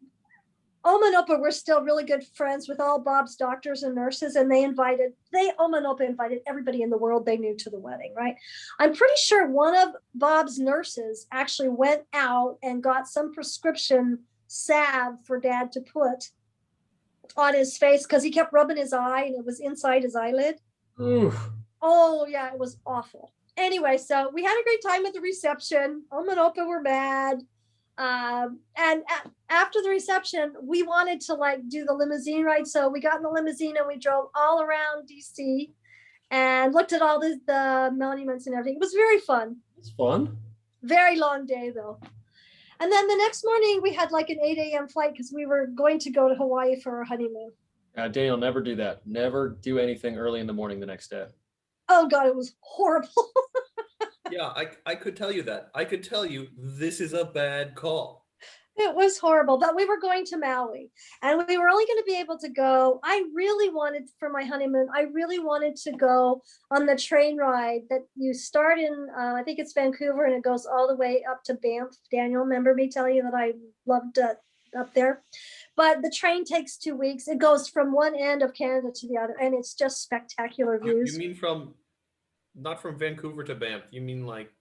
Oma and Opa were still really good friends with all Bob's doctors and nurses, and Oma and Opa invited everybody in the world they knew to the wedding, right? I'm pretty sure one of Bob's nurses actually went out and got some prescription salve for Dad to put on his face because he kept rubbing his eye and it was inside his eyelid. Oof. Oh, yeah, it was awful. Anyway, so we had a great time at the reception. Oma and Opa were mad. After the reception, we wanted to like do the limousine ride. So we got in the limousine and we drove all around DC and looked at all the monuments and everything. It was very fun. It's fun. Very long day though. And then the next morning we had like an 8 a.m. flight because we were going to go to Hawaii for our honeymoon. Daniel, never do that. Never do anything early in the morning the next day. Oh God, it was horrible. Yeah, I could tell you that. I could tell you this is a bad call. It was horrible, but we were going to Maui and we were only going to be able to go. I really wanted for my honeymoon, I really wanted to go on the train ride that you start in, I think it's Vancouver and it goes all the way up to Banff. Daniel, remember me telling you that I loved up there? But the train takes 2 weeks. It goes from one end of Canada to the other and it's just spectacular views. You mean not from Vancouver to Banff? You mean like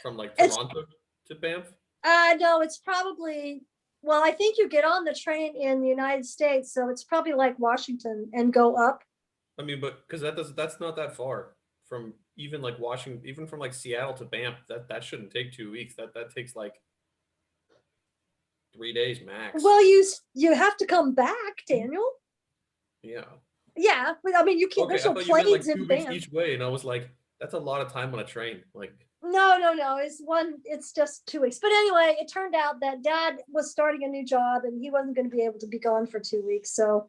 from like It's- Toronto to Banff? No, it's probably, well, I think you get on the train in the United States, so it's probably like Washington and go up. I mean, but because that's not that far from even like Washington, even from like Seattle to Banff. That shouldn't take 2 weeks. That takes like 3 days max. Well, you have to come back, Daniel. Yeah. Yeah, but I mean, you can't. Okay, I There's no thought you meant like planes 2 in weeks Banff. each way, and I was like, that's a lot of time on a train. Like, No. It's just 2 weeks. But anyway, it turned out that Dad was starting a new job and he wasn't going to be able to be gone for 2 weeks. So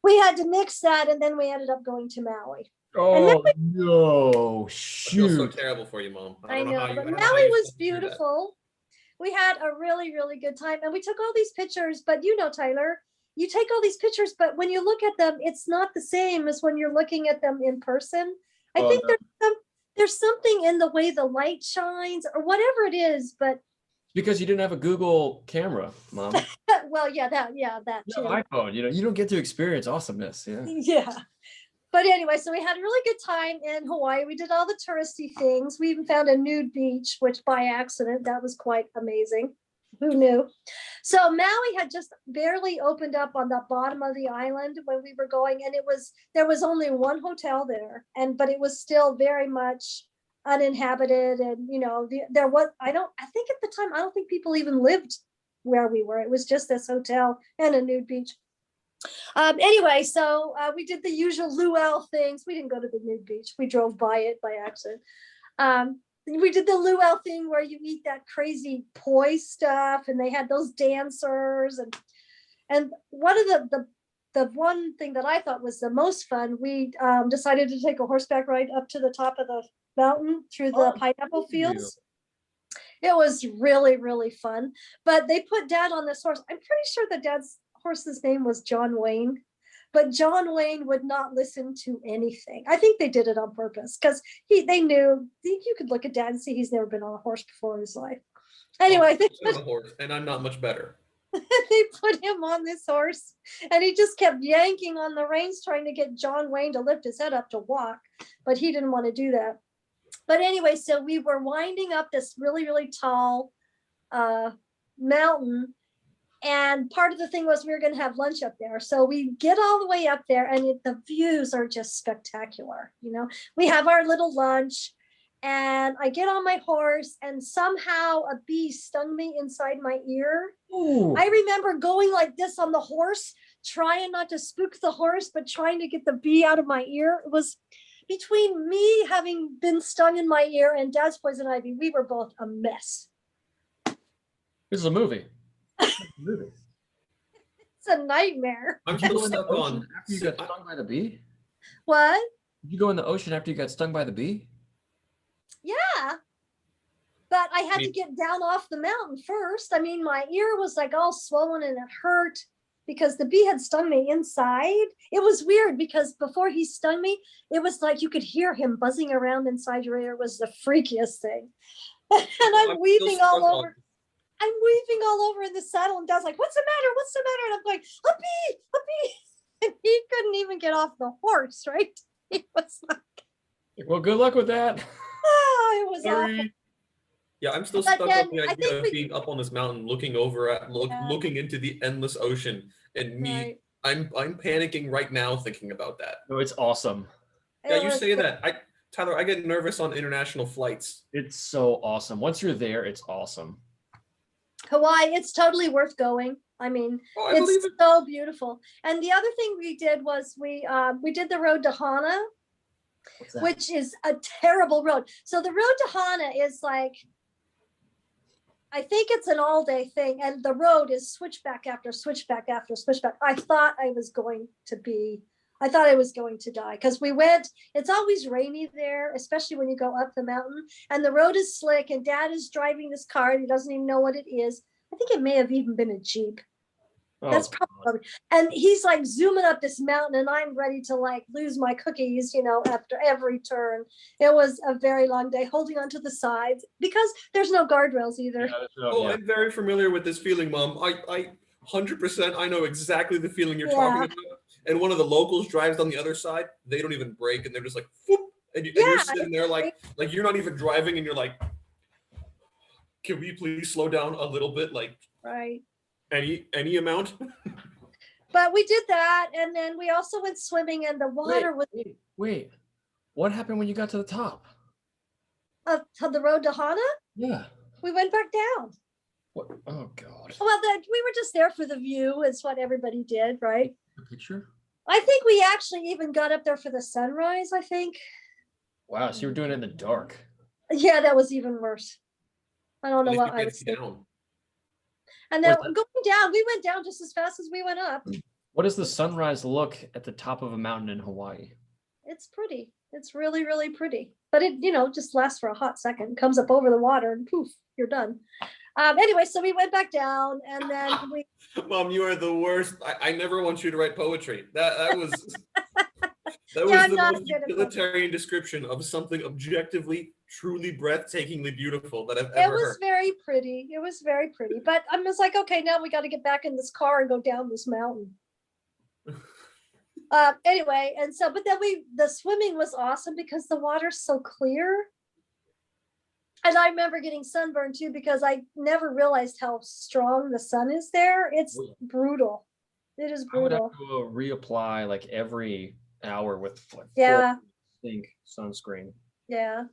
we had to nix that, and then we ended up going to Maui. Oh no! I feel so Shoot. terrible for you, Mom. I don't know, how you- but I don't know how Maui you're was supposed to do that. beautiful. We had a really, really good time, and we took all these pictures. But you know, Tyler, you take all these pictures, but when you look at them, it's not the same as when you're looking at them in person. I Oh, think no. there's something in the way the light shines or whatever it is. But Because you didn't have a Google camera, Mom. well, yeah, that too. No iPhone. You don't get to experience awesomeness. Yeah. Yeah. But anyway, so we had a really good time in Hawaii. We did all the touristy things. We even found a nude beach, which by accident, that was quite amazing. Who knew? So Maui had just barely opened up on the bottom of the island when we were going, and there was only one hotel there, but it was still very much uninhabited. And I think at the time, I don't think people even lived where we were. It was just this hotel and a nude beach. Anyway, so we did the usual luau things. We didn't go to the nude beach. We drove by it by accident. We did the luau thing where you eat that crazy poi stuff, and they had those dancers. And one of the one thing that I thought was the most fun, we decided to take a horseback ride up to the top of the mountain through the pineapple fields. It was really, really fun. But they put Dad on this horse. I'm pretty sure that Dad's horse's name was John Wayne, but John Wayne would not listen to anything. I think they did it on purpose because they knew you could look at Dad and see he's never been on a horse before in his life. Anyway, I'm a horse, and I'm not much better. they put him on this horse and he just kept yanking on the reins trying to get John Wayne to lift his head up to walk, but he didn't want to do that. But anyway, so we were winding up this really, really tall mountain. And part of the thing was we were going to have lunch up there. So we get all the way up there and the views are just spectacular. We have our little lunch and I get on my horse and somehow a bee stung me inside my ear. Ooh. I remember going like this on the horse, trying not to spook the horse, but trying to get the bee out of my ear. It was between me having been stung in my ear and Dad's poison ivy. We were both a mess. This is a movie. It's a nightmare. I'm Did you still go in the stuck ocean on. after you got stung by the bee? What? Did you go in the ocean after you got stung by the bee? Yeah. but I had to Me- get down off the mountain first. I mean, my ear was like all swollen and it hurt because the bee had stung me inside. It was weird because before he stung me, it was like you could hear him buzzing around inside your ear. It was the freakiest thing. And I'm still weeping stuck all on- over. I'm weeping all over in the saddle, and Dad's like, "What's the matter? What's the matter?" And I'm going, "A bee, a bee!" And he couldn't even get off the horse, right? He was like, Well, good luck with that. "Oh, it was awful." Sorry. Yeah, I'm still But stuck then on the I idea think of we- being up on this mountain, looking over at Yeah. looking into the endless ocean, and me. Right. I'm panicking right now thinking about that. No, it's awesome. Yeah, It you was say great. that. Tyler, I get nervous on international flights. It's so awesome. Once you're there, it's awesome. Hawaii, it's totally worth going. I mean, Oh, I believe it's it. so beautiful. And the other thing we did was we did the road to Hana, What's that? which is a terrible road. So the road to Hana is like, I think it's an all-day thing, and the road is switchback after switchback after switchback. I thought I was going to die because we went, it's always rainy there, especially when you go up the mountain, and the road is slick, and Dad is driving this car and he doesn't even know what it is. I think it may have even been a Jeep. Oh, That's God. probably, and he's like zooming up this mountain, and I'm ready to like lose my cookies, after every turn. It was a very long day holding onto the sides because there's no guardrails either. Yeah, that's Oh, yeah. I'm very familiar with this feeling, Mom. I 100% I know exactly the feeling you're Yeah. talking about. And one of the locals drives on the other side. They don't even brake, and they're just like, whoop, and you're Yeah, sitting there like you're not even driving, and you're like, can we please slow down a little bit, like Right. any amount? But we did that, and then we also went swimming, and the water was Wait. What happened when you got to the top? up to the road to Hana. Yeah. We went back down. What? Oh God. Well, we were just there for the view. Is what everybody did, right? The picture? I think we actually even got up there for the sunrise. I think. Wow. So you were doing it in the dark. Yeah, that was even worse. I don't know At least what you I get was thinking. down. And then Was going down, we went down just as fast as we went up. What does the sunrise look at the top of a mountain in Hawaii? It's pretty. It's really, really pretty. But it, just lasts for a hot second. Comes up over the water and poof, you're done. Anyway, so we went back down, and then we. Mom, you are the worst. I never want you to write poetry. That was that Yeah, was I'm the not most good at utilitarian description of something objectively, truly breathtakingly beautiful that I've It ever was heard. very pretty. It was very pretty. But I was like, okay, now we got to get back in this car and go down this mountain. Anyway, and so, but then the swimming was awesome because the water's so clear. And I remember getting sunburned too because I never realized how strong the sun is there. It's Oh, yeah. brutal. It is I would have brutal. to reapply like every hour with like Yeah. think sunscreen. Yeah.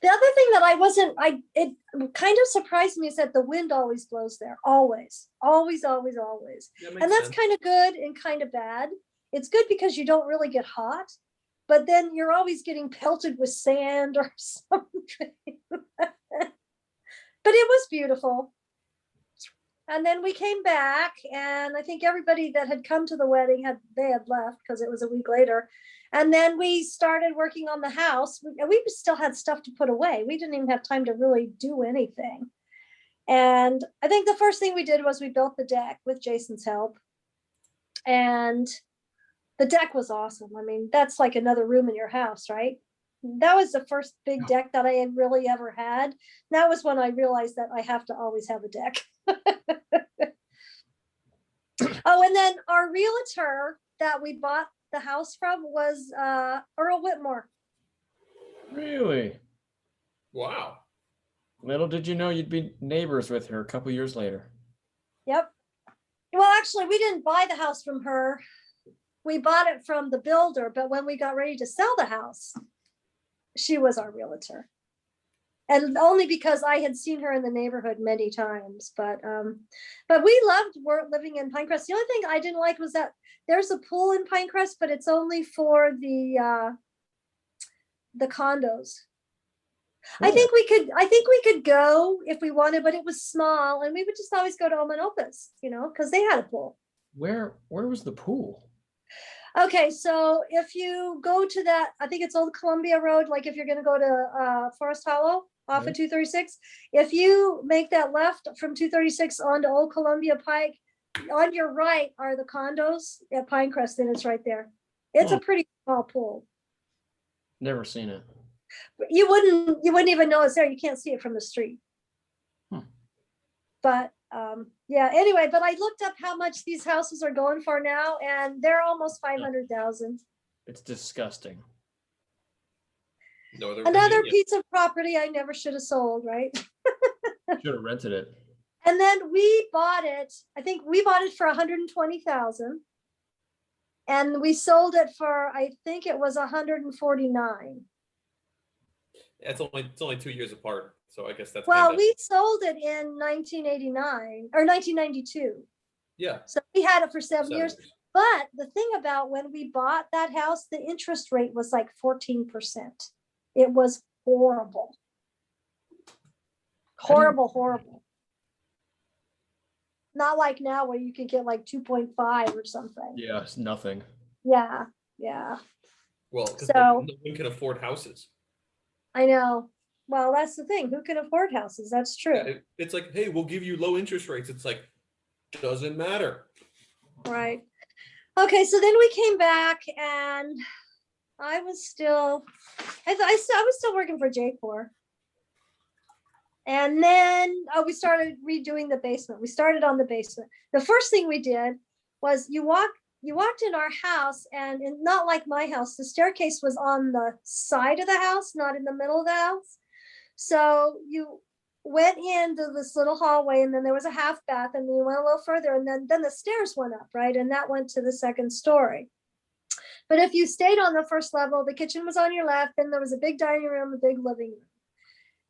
The other thing that it kind of surprised me is that the wind always blows there. Always, always, always, always. That makes And that's sense. kind of good and kind of bad. It's good because you don't really get hot, but then you're always getting pelted with sand or something. But it was beautiful. And then we came back, and I think everybody that had come to the wedding had left because it was a week later. And then we started working on the house. We still had stuff to put away. We didn't even have time to really do anything. And I think the first thing we did was we built the deck with Jason's help. And the deck was awesome. I mean, that's like another room in your house, right? That was the first big deck that I had really ever had. That was when I realized that I have to always have a deck. Oh, and then our realtor that we bought the house from was Earl Whitmore. Really? Wow. Little did you know you'd be neighbors with her a couple years later. Yep. Well, actually, we didn't buy the house from her. We bought it from the builder, but when we got ready to sell the house, she was our realtor. And only because I had seen her in the neighborhood many times. But we loved living in Pinecrest. The only thing I didn't like was that there's a pool in Pinecrest, but it's only for the condos. I think we could go if we wanted, but it was small, and we would just always go to Omanopus, because they had a pool. Where was the pool? Okay, so if you go to that, I think it's Old Columbia Road, like if you're going to go to Forest Hollow, off of 236. If you make that left from 236 onto Old Columbia Pike, on your right are the condos at Pinecrest, and it's right there. It's a pretty small pool. Never seen it. You wouldn't even know it's there. You can't see it from the street. But yeah, anyway, but I looked up how much these houses are going for now, and they're almost 500,000. It's disgusting. Northern Another Virginia. piece of property I never should have sold, right? Should have rented it. And then we bought it, I think we bought it for 120,000. And we sold it for, I think it was 149. It's only 2 years apart, so I guess that's Well, kinda- we sold it in 1989 or 1992. yeah. So we had it for 7 years. 7 years. But the thing about when we bought that house, the interest rate was like 14%. It was horrible. Horrible, horrible. Not like now where you can get like 2.5 or something. Yeah, it's nothing. Yeah, yeah, Well, because So- no one can afford houses. I know. Well, that's the thing. Who can afford houses? That's true. It's like, hey, we'll give you low interest rates. It's like, doesn't matter. Right. Okay, so then we came back and I was still, I was still working for J4. And then we started redoing the basement. We started on the basement. The first thing we did was you walked in our house, and not like my house, the staircase was on the side of the house, not in the middle of the house. So you went into this little hallway, and then there was a half bath, and then you went a little further, and then the stairs went up, right? And that went to the second story. But if you stayed on the first level, the kitchen was on your left, then there was a big dining room, a big living room.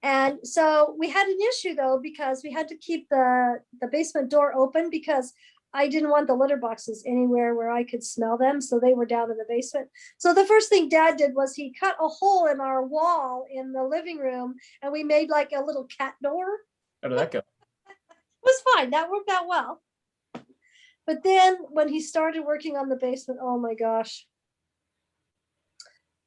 And so we had an issue though, because we had to keep the basement door open because I didn't want the litter boxes anywhere where I could smell them. So they were down in the basement. So the first thing Dad did was he cut a hole in our wall in the living room, and we made like a little cat door. How did that go? It was fine. That worked out well. But then when he started working on the basement, oh my gosh.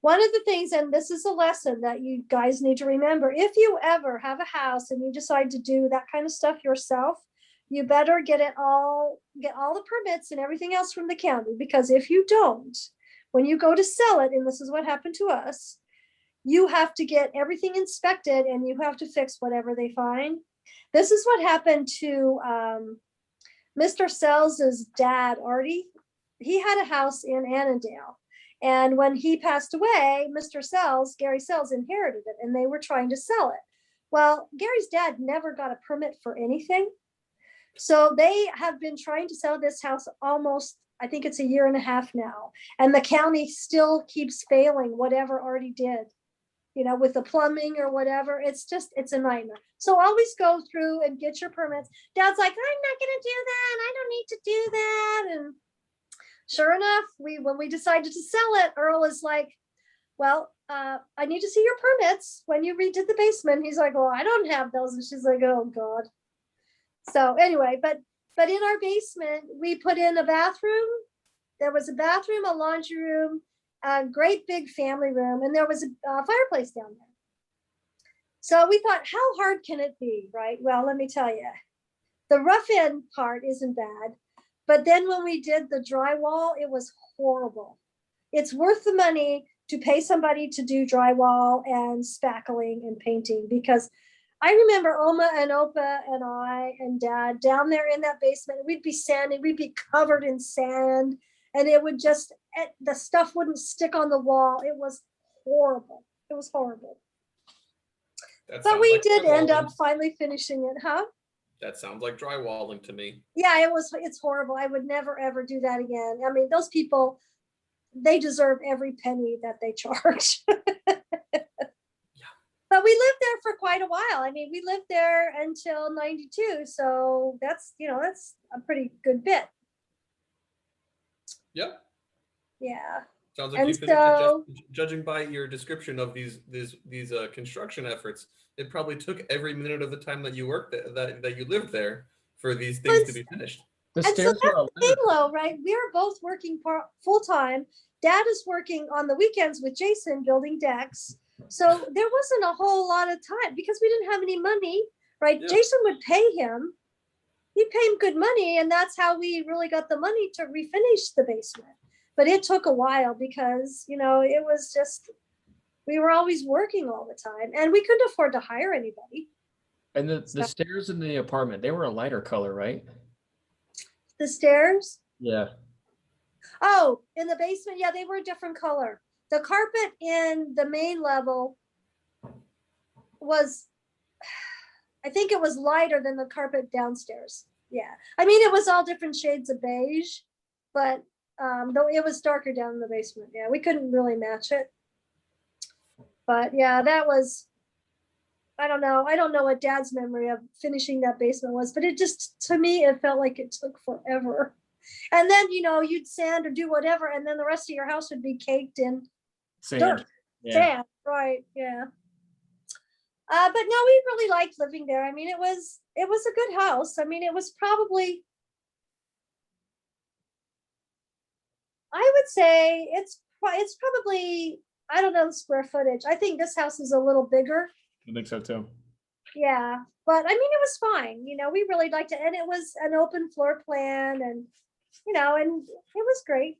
One of the things, and this is a lesson that you guys need to remember, if you ever have a house and you decide to do that kind of stuff yourself, you better get all the permits and everything else from the county, because if you don't, when you go to sell it, and this is what happened to us, you have to get everything inspected and you have to fix whatever they find. This is what happened to Mr. Sells's dad, Artie. He had a house in Annandale. And when he passed away, Mr. Sells, Gary Sells, inherited it, and they were trying to sell it. Well, Gary's dad never got a permit for anything. So they have been trying to sell this house almost, I think it's 1.5 years now. And the county still keeps failing whatever Artie did, with the plumbing or whatever. It's a nightmare. So always go through and get your permits. Dad's like, I'm not going to do that. I don't need to do that. And sure enough, when we decided to sell it, Earl is like, well, I need to see your permits when you redid the basement. He's like, well, I don't have those. And she's like, oh God. So anyway, but in our basement, we put in a bathroom. There was a bathroom, a laundry room, a great big family room, and there was a fireplace down there. So we thought, how hard can it be, right? Well, let me tell you, the rough end part isn't bad. But then when we did the drywall, it was horrible. It's worth the money to pay somebody to do drywall and spackling and painting, because I remember Oma and Opa and I and Dad down there in that basement. We'd be sanding, we'd be covered in sand, and it would the stuff wouldn't stick on the wall. It was horrible. It was horrible. That But sounds we like did end drywalling. up finally finishing it, huh? That sounds like drywalling to me. Yeah, it's horrible. I would never, ever do that again. I mean, those people, they deserve every penny that they charge. But we lived there for quite a while. I mean, we lived there until 92. So that's a pretty good bit. Yep. Yeah. Sounds like And you finished it. so- Judging by your description of these construction efforts, it probably took every minute of the time that you worked that you lived there for these things to be finished. The And so stairs were a ladder. Halo, right? We are both working full time. Dad is working on the weekends with Jason building decks. So there wasn't a whole lot of time because we didn't have any money, right? Yeah. Jason would pay him. He'd pay him good money, and that's how we really got the money to refinish the basement. But it took a while because, it was just, we were always working all the time and we couldn't afford to hire anybody. And the stairs in the apartment, they were a lighter color, right? The stairs, Yeah. oh, in the basement, yeah, they were a different color. The carpet in the main level was, I think it was lighter than the carpet downstairs. Yeah. I mean, it was all different shades of beige, but though it was darker down in the basement. Yeah, we couldn't really match it. But yeah, that was, I don't know. I don't know what Dad's memory of finishing that basement was, but it just, to me, it felt like it took forever. And then, you'd sand or do whatever, and then the rest of your house would be caked in Sand. dirt. Yeah. Sand, right? Yeah. But no, we really liked living there. I mean, it was a good house. I mean, it was probably, I would say it's probably, I don't know the square footage. I think this house is a little bigger. I think so too. Yeah, but I mean, it was fine. We really liked it, and it was an open floor plan, and and it was great.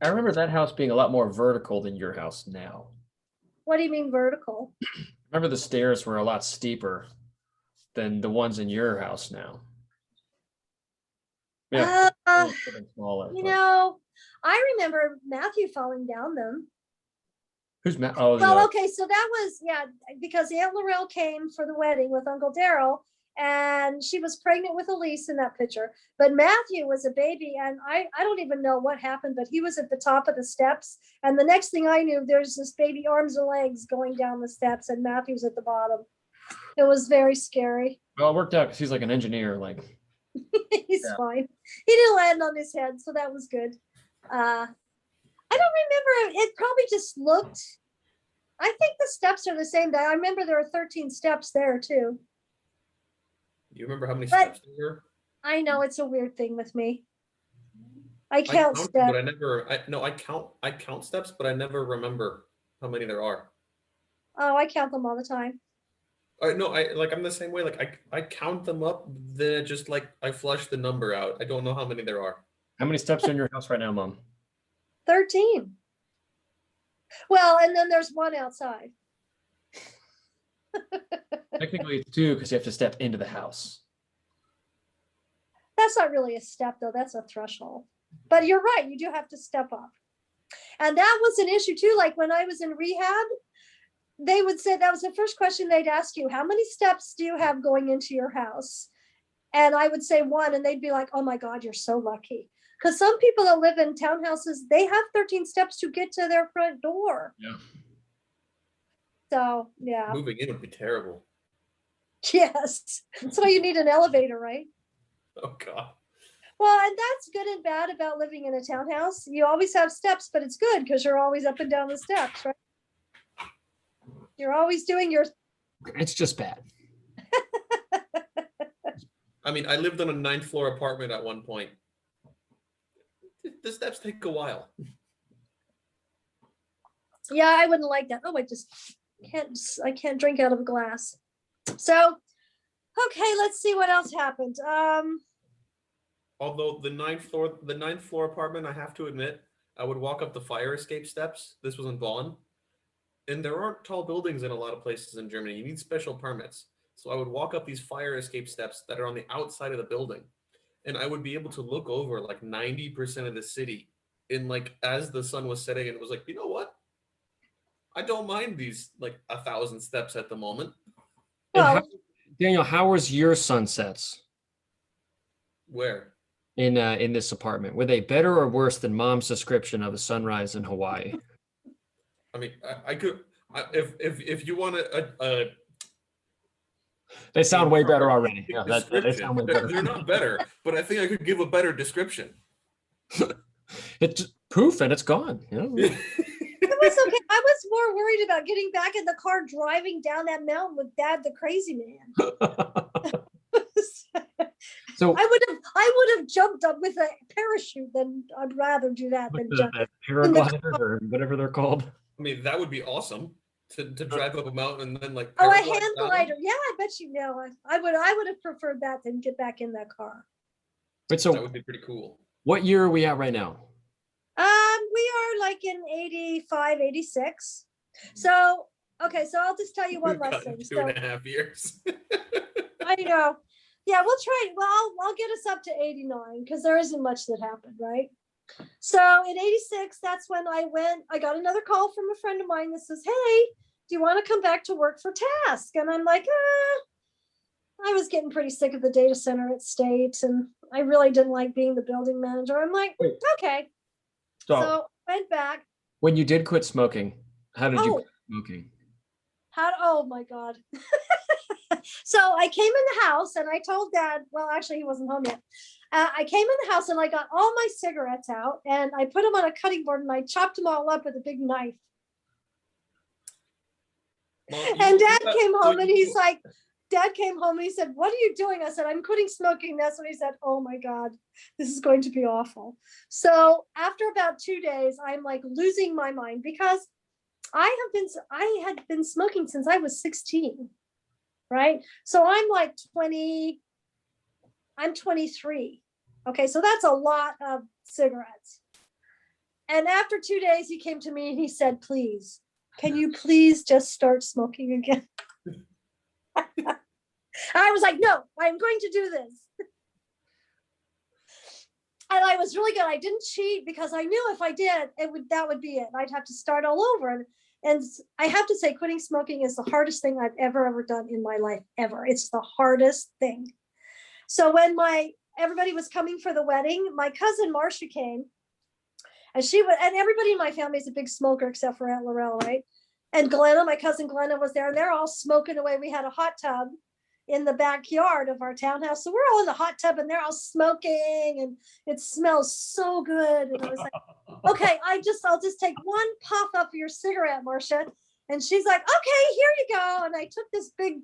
I remember that house being a lot more vertical than your house now. What do you mean vertical? Remember the stairs were a lot steeper than the ones in your house now. Yeah. Smaller. but- I remember Matthew falling down them. Who's Matt? Oh, Well, yeah. okay, so that was, because Aunt Laurel came for the wedding with Uncle Daryl, and she was pregnant with Elise in that picture. But Matthew was a baby, and I don't even know what happened, but he was at the top of the steps. And the next thing I knew, there's this baby arms and legs going down the steps, and Matthew's at the bottom. It was very scary. Well, it worked out because he's like an engineer. Like, He's Yeah. fine. He didn't land on his head, so that was good. I don't remember. It probably just looked. I think the steps are the same. I remember there are 13 steps there too. You remember how many But- steps there were? I know it's a weird thing with me. I I count count them, steps. but I count steps, but I never remember how many there are. Oh, I count them all the time. No, I'm the same way. Like I count them up, then it just like I flush the number out. I don't know how many there are. how many steps are in your house right now, Mom? 13. Well, and then there's one outside. Technically, it's 2 because you have to step into the house. That's not really a step though. That's a threshold. But you're right. You do have to step up. And that was an issue too. Like when I was in rehab, they would say that was the first question they'd ask you, how many steps do you have going into your house? And I would say 1, and they'd be like, oh my God, you're so lucky. Because some people that live in townhouses, they have 13 steps to get to their front door. Yeah. So yeah, Moving in would be terrible. yes. That's why you need an elevator, right? Oh God. Well, and that's good and bad about living in a townhouse. You always have steps, but it's good because you're always up and down the steps, right? You're always doing your, It's just bad. I mean, I lived on a 9th floor apartment at one point. The steps take a while. yeah, I wouldn't like that. Oh, I can't drink out of a glass. So, okay, let's see what else happened. Although the 9th floor apartment, I have to admit, I would walk up the fire escape steps. This was in Bonn. And there aren't tall buildings in a lot of places in Germany. You need special permits. So I would walk up these fire escape steps that are on the outside of the building. And I would be able to look over like 90% of the city in like as the sun was setting. And it was like, you know what? I don't mind these like 1,000 steps at the moment. And Well- how, Daniel, how was your sunsets Where? in this apartment? Were they better or worse than Mom's description of a sunrise in Hawaii? I mean, I could, if you want a They sound way better already. Yeah, they description, sound way better. they're not better, but I think I could give a better description. It's just poof and it's gone. You know? It was okay. I was more worried about getting back in the car driving down that mountain with Dad, the crazy man. So I would have jumped up with a parachute. Than I'd rather do that with than jump. the paragliders or whatever they're called. I mean, that would be awesome. to drive up a mountain and then like Oh, a paraglide hand down? glider. Yeah, I bet you know. I would have preferred that than get back in that car. Wait, That so would be pretty cool. what year are we at right now? We are like in 85, 86. So, okay, so I'll just tell you one We've last gotten thing. 2.5 years. I know. Yeah, we'll try. Well, I'll get us up to 89 because there isn't much that happened, right? So in 86, that's when I got another call from a friend of mine that says, hey, do you want to come back to work for Task? And I'm like, I was getting pretty sick of the data center at State, and I really didn't like being the building manager. I'm like, Wait. okay. So, So went back. when you did quit smoking, how did you Oh. quit smoking? Oh my God. So I came in the house and I told Dad, well, actually he wasn't home yet. I came in the house and I got all my cigarettes out and I put them on a cutting board and I chopped them all up with a big knife. Well, And Dad so came home and he's you- like, Dad came home and he said, what are you doing? I said, I'm quitting smoking. That's when he said, oh my God, this is going to be awful. So after about 2 days, I'm like losing my mind because I had been smoking since I was 16, right? So I'm like 20, I'm 23. Okay, so that's a lot of cigarettes. And after 2 days, he came to me and he said, please, can you please just start smoking again? I was like, no, I'm going to do this. And I was really good. I didn't cheat because I knew if I did, that would be it. I'd have to start all over. And I have to say, quitting smoking is the hardest thing I've ever done in my life, ever. It's the hardest thing. So when everybody was coming for the wedding, my cousin Marcia came, and and everybody in my family is a big smoker except for Aunt Laurel, right? And Glenna, my cousin Glenna, was there, and they're all smoking away. We had a hot tub in the backyard of our townhouse, so we're all in the hot tub, and they're all smoking, and it smells so good. And I was like, okay, I'll just take one puff of your cigarette, Marcia. And she's like, okay, here you go. And I took this big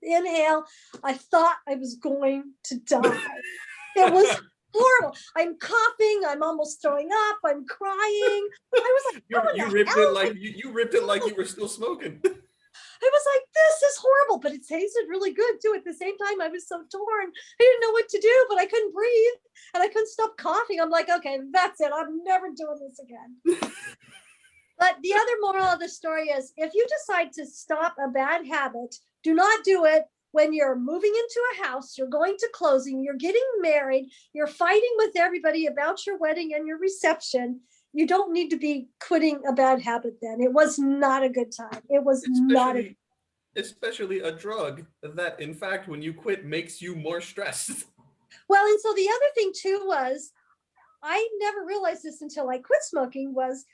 inhale. I thought I was going to die. It was horrible. I'm coughing. I'm almost throwing up. I'm crying. I was like, you ripped it like you ripped it like you were still smoking. I was like, this is horrible, but it tasted really good too. At the same time, I was so torn. I didn't know what to do, but I couldn't breathe and I couldn't stop coughing. I'm like, okay, that's it. I'm never doing this again. But the other moral of the story is if you decide to stop a bad habit, do not do it when you're moving into a house, you're going to closing, you're getting married, you're fighting with everybody about your wedding and your reception. You don't need to be quitting a bad habit then. It was not a good time. It was not a especially a drug that in fact when you quit makes you more stressed. Well, and so the other thing too was, I never realized this until I quit smoking, was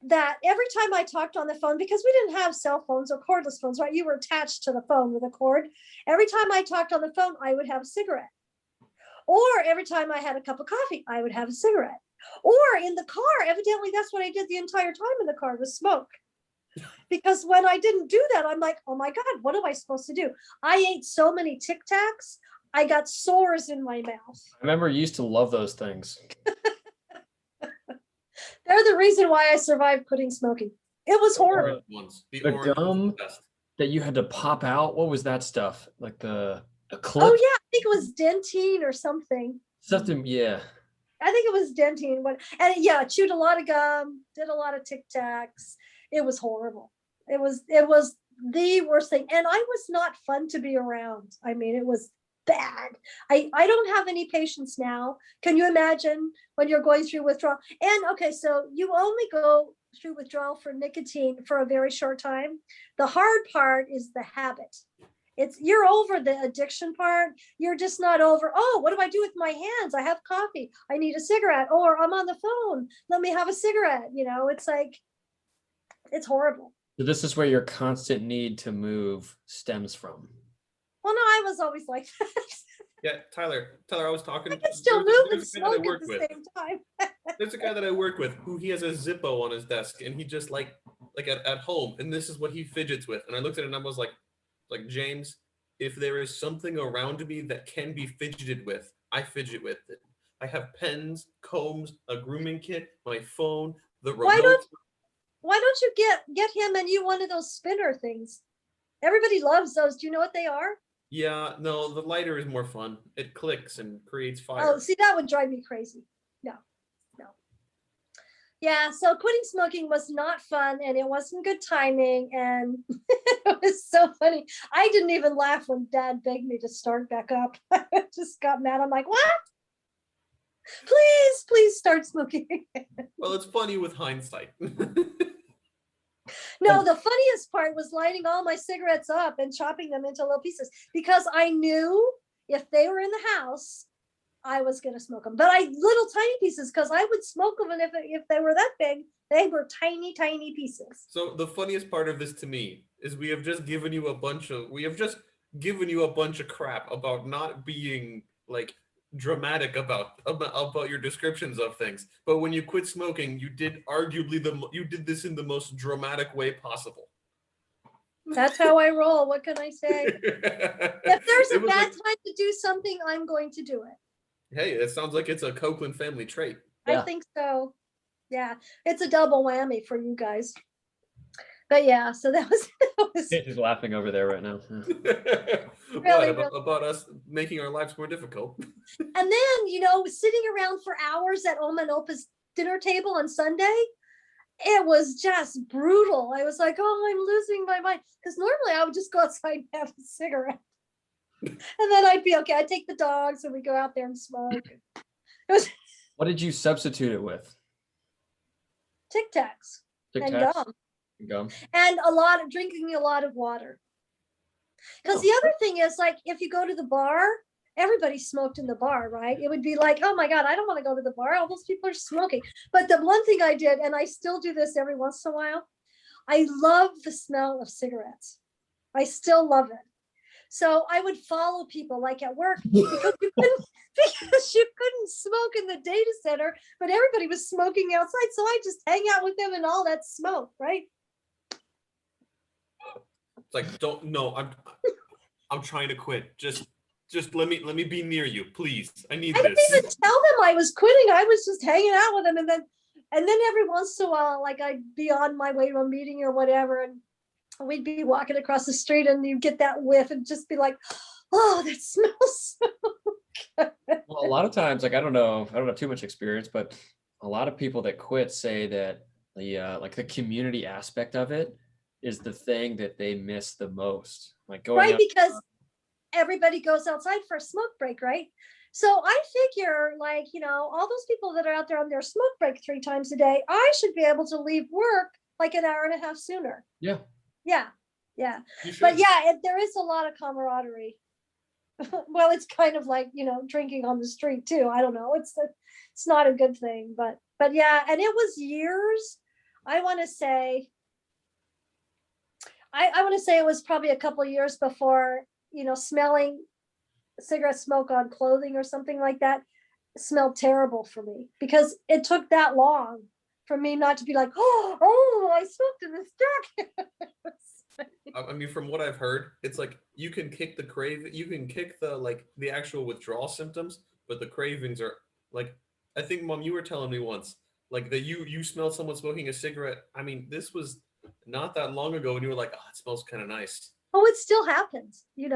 that every time I talked on the phone, because we didn't have cell phones or cordless phones, right? You were attached to the phone with a cord. Every time I talked on the phone, I would have a cigarette. Or every time I had a cup of coffee, I would have a cigarette. Or in the car, evidently that's what I did the entire time in the car, was smoke. Because when I didn't do that, I'm like, oh my God, what am I supposed to do? I ate so many Tic Tacs, I got sores in my mouth. I remember you used to love those things. They're the reason why I survived quitting smoking. It was horrible. The The orange ones are gum? the best. That you had to pop out. What was that stuff? Like a clip? Oh yeah, I think it was Dentine or something. Something, yeah. I think it was Dentine. And yeah, chewed a lot of gum, did a lot of Tic Tacs. It was horrible. It was the worst thing. And I was not fun to be around. I mean, it was bad. I don't have any patience now. Can you imagine when you're going through withdrawal? And okay, so you only go through withdrawal for nicotine for a very short time. The hard part is the habit. You're over the addiction part. You're just not over, oh, what do I do with my hands? I have coffee. I need a cigarette. Or I'm on the phone. Let me have a cigarette. You know, it's like, it's horrible. So this is where your constant need to move stems from. Well, no, I was always like that. Yeah, Tyler, I was talking. I can still move and there's a guy that I smoke at work the with. same time. There's a guy that I work with who he has a Zippo on his desk, and he just like at home, and this is what he fidgets with. And I looked at it and I was like James, if there is something around me that can be fidgeted with, I fidget with it. I have pens, combs, a grooming kit, my phone, the Why remote. Why don't you get him and you one of those spinner things? Everybody loves those. Do you know what they are? Yeah, no, the lighter is more fun. It clicks and creates fire. Oh, see, that would drive me crazy. No, no. Yeah, so quitting smoking was not fun and it wasn't good timing. And it was so funny. I didn't even laugh when Dad begged me to start back up. I just got mad. I'm like, what? Please start smoking. Well, it's funny with hindsight. No, the funniest part was lighting all my cigarettes up and chopping them into little pieces because I knew if they were in the house, I was going to smoke them. But little tiny pieces because I would smoke them, and if they were that big, they were tiny pieces. So the funniest part of this to me is we have just given you a bunch of crap about not being like dramatic about your descriptions of things. But when you quit smoking, you did this in the most dramatic way possible. That's how I roll. What can I say? If there's a It was bad like, time to do something, I'm going to do it. hey, it sounds like it's a Copeland family trait. I Yeah. think so. Yeah, it's a double whammy for you guys. But yeah, so that was She's laughing over there right now. Really, About us making our lives more difficult? And then, sitting around for hours at Oma and Opa's dinner table on Sunday, it was just brutal. I was like, oh, I'm losing my mind. Because normally I would just go outside and have a cigarette. And then I'd be okay. I'd take the dogs and we go out there and smoke. It was What did you substitute it with? Tic Tacs Tic and Tacs? gum. Gum. And drinking a lot of water. Because Oh. the other thing is, like, if you go to the bar, everybody smoked in the bar, right? It would be like, oh my God, I don't want to go to the bar. All those people are smoking. But the one thing I did, and I still do this every once in a while, I love the smell of cigarettes. I still love it. So I would follow people like at work because you couldn't smoke in the data center, but everybody was smoking outside. So I just hang out with them and all that smoke, right? It's like, I'm trying to quit. Just let me be near you, please. I need I didn't this. even tell them I was quitting. I was just hanging out with them, and then every once in a while, like I'd be on my way to a meeting or whatever, and we'd be walking across the street, and you get that whiff, and just be like, "Oh, that smells so good." Well, a lot of times, like I don't know too much experience, but a lot of people that quit say that the community aspect of it is the thing that they miss the most. Like going Right, out, because everybody goes outside for a smoke break, right? So I figure, like, all those people that are out there on their smoke break 3 times a day, I should be able to leave work like an hour and a half sooner. Yeah. Yeah. You should. But yeah, there is a lot of camaraderie. Well, it's kind of like, drinking on the street too. I don't know. It's not a good thing, but yeah. And it was years. I want to say it was probably a couple of years before, smelling cigarette smoke on clothing or something like that smelled terrible for me, because it took that long for me not to be like, oh, I smoked in this jacket. I mean, from what I've heard, it's like you can kick the actual withdrawal symptoms, but the cravings are like, I think, Mom, you were telling me once, like that you smelled someone smoking a cigarette. I mean, this was not that long ago, and you were like, oh, it smells kind of nice. Oh, it still happens, Yeah.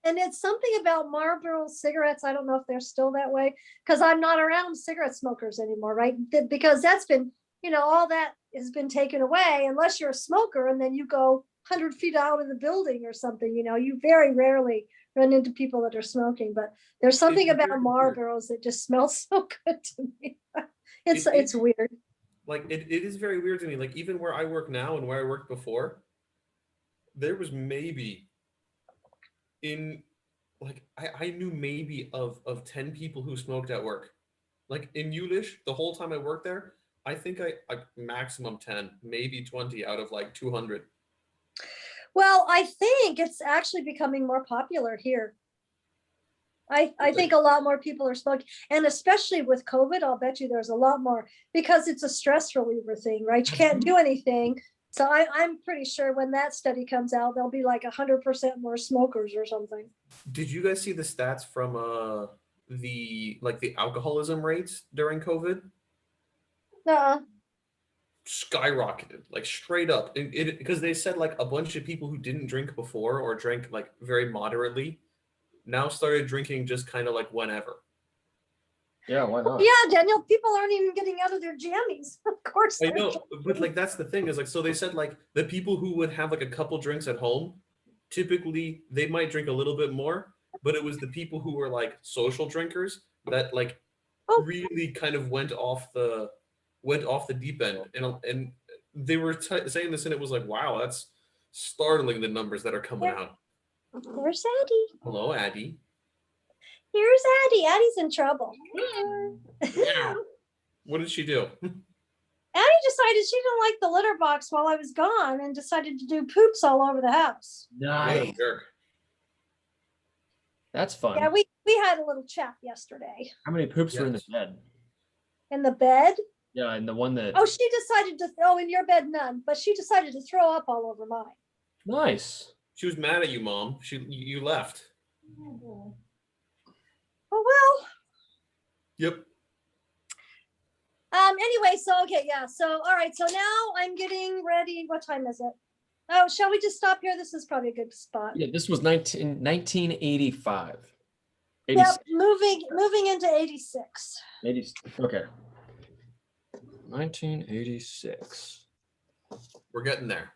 and it's something about Marlboro cigarettes. I don't know if they're still that way, because I'm not around cigarette smokers anymore, right? Because that's been, all that has been taken away, unless you're a smoker and then you go 100 feet out of the building or something, you very rarely run into people that are smoking. But there's something It's about very Marlboros that just smells so good to me. It's It's weird. like it is very weird to me. Like even where I work now and where I worked before, there was maybe I knew maybe of 10 people who smoked at work. Like in Ulish, the whole time I worked there, I think I maximum 10, maybe 20 out of like 200. Well, I think it's actually becoming more popular here. I think a lot more people are smoking, and especially with COVID, I'll bet you there's a lot more, because it's a stress reliever thing, right? You can't do anything. So I'm pretty sure when that study comes out, there'll be like 100% more smokers or something. Did you guys see the stats from the alcoholism rates during COVID? Uh-uh. skyrocketed, like straight up. Because they said like a bunch of people who didn't drink before or drank like very moderately now started drinking just kind of like whenever. Yeah, why not? Yeah, Daniel, people aren't even getting out of their jammies. Of course. I they're know, but like that's the thing is like, so they said like the people who would have like a couple drinks at home, typically they might drink a little bit more, but it was the people who were like social drinkers that like Oh. really kind of went off the deep end, and they were saying this, and it was like, wow, that's startling, the numbers that are coming Yeah. out. There's Addie. Hello, Addie. Here's Addie. Addie's in trouble. What did she do? Addie decided she didn't like the litter box while I was gone and decided to do poops all over the house. What a Nice. jerk. That's fun. Yeah, we had a little chat yesterday How many poops were in the Yes. bed? in the bed. Yeah, and the one that. Oh, she decided to throw in your bed, none, but she decided to throw up all over mine. Nice. She was mad at you, Mom. You left. Oh, well. Yep. Anyway, so okay, yeah. So all right. So now I'm getting ready. What time is it? Oh, shall we just stop here? This is probably a good spot. Yeah, this was 1985. Yep, moving into 86. 80, okay. 1986. We're getting there.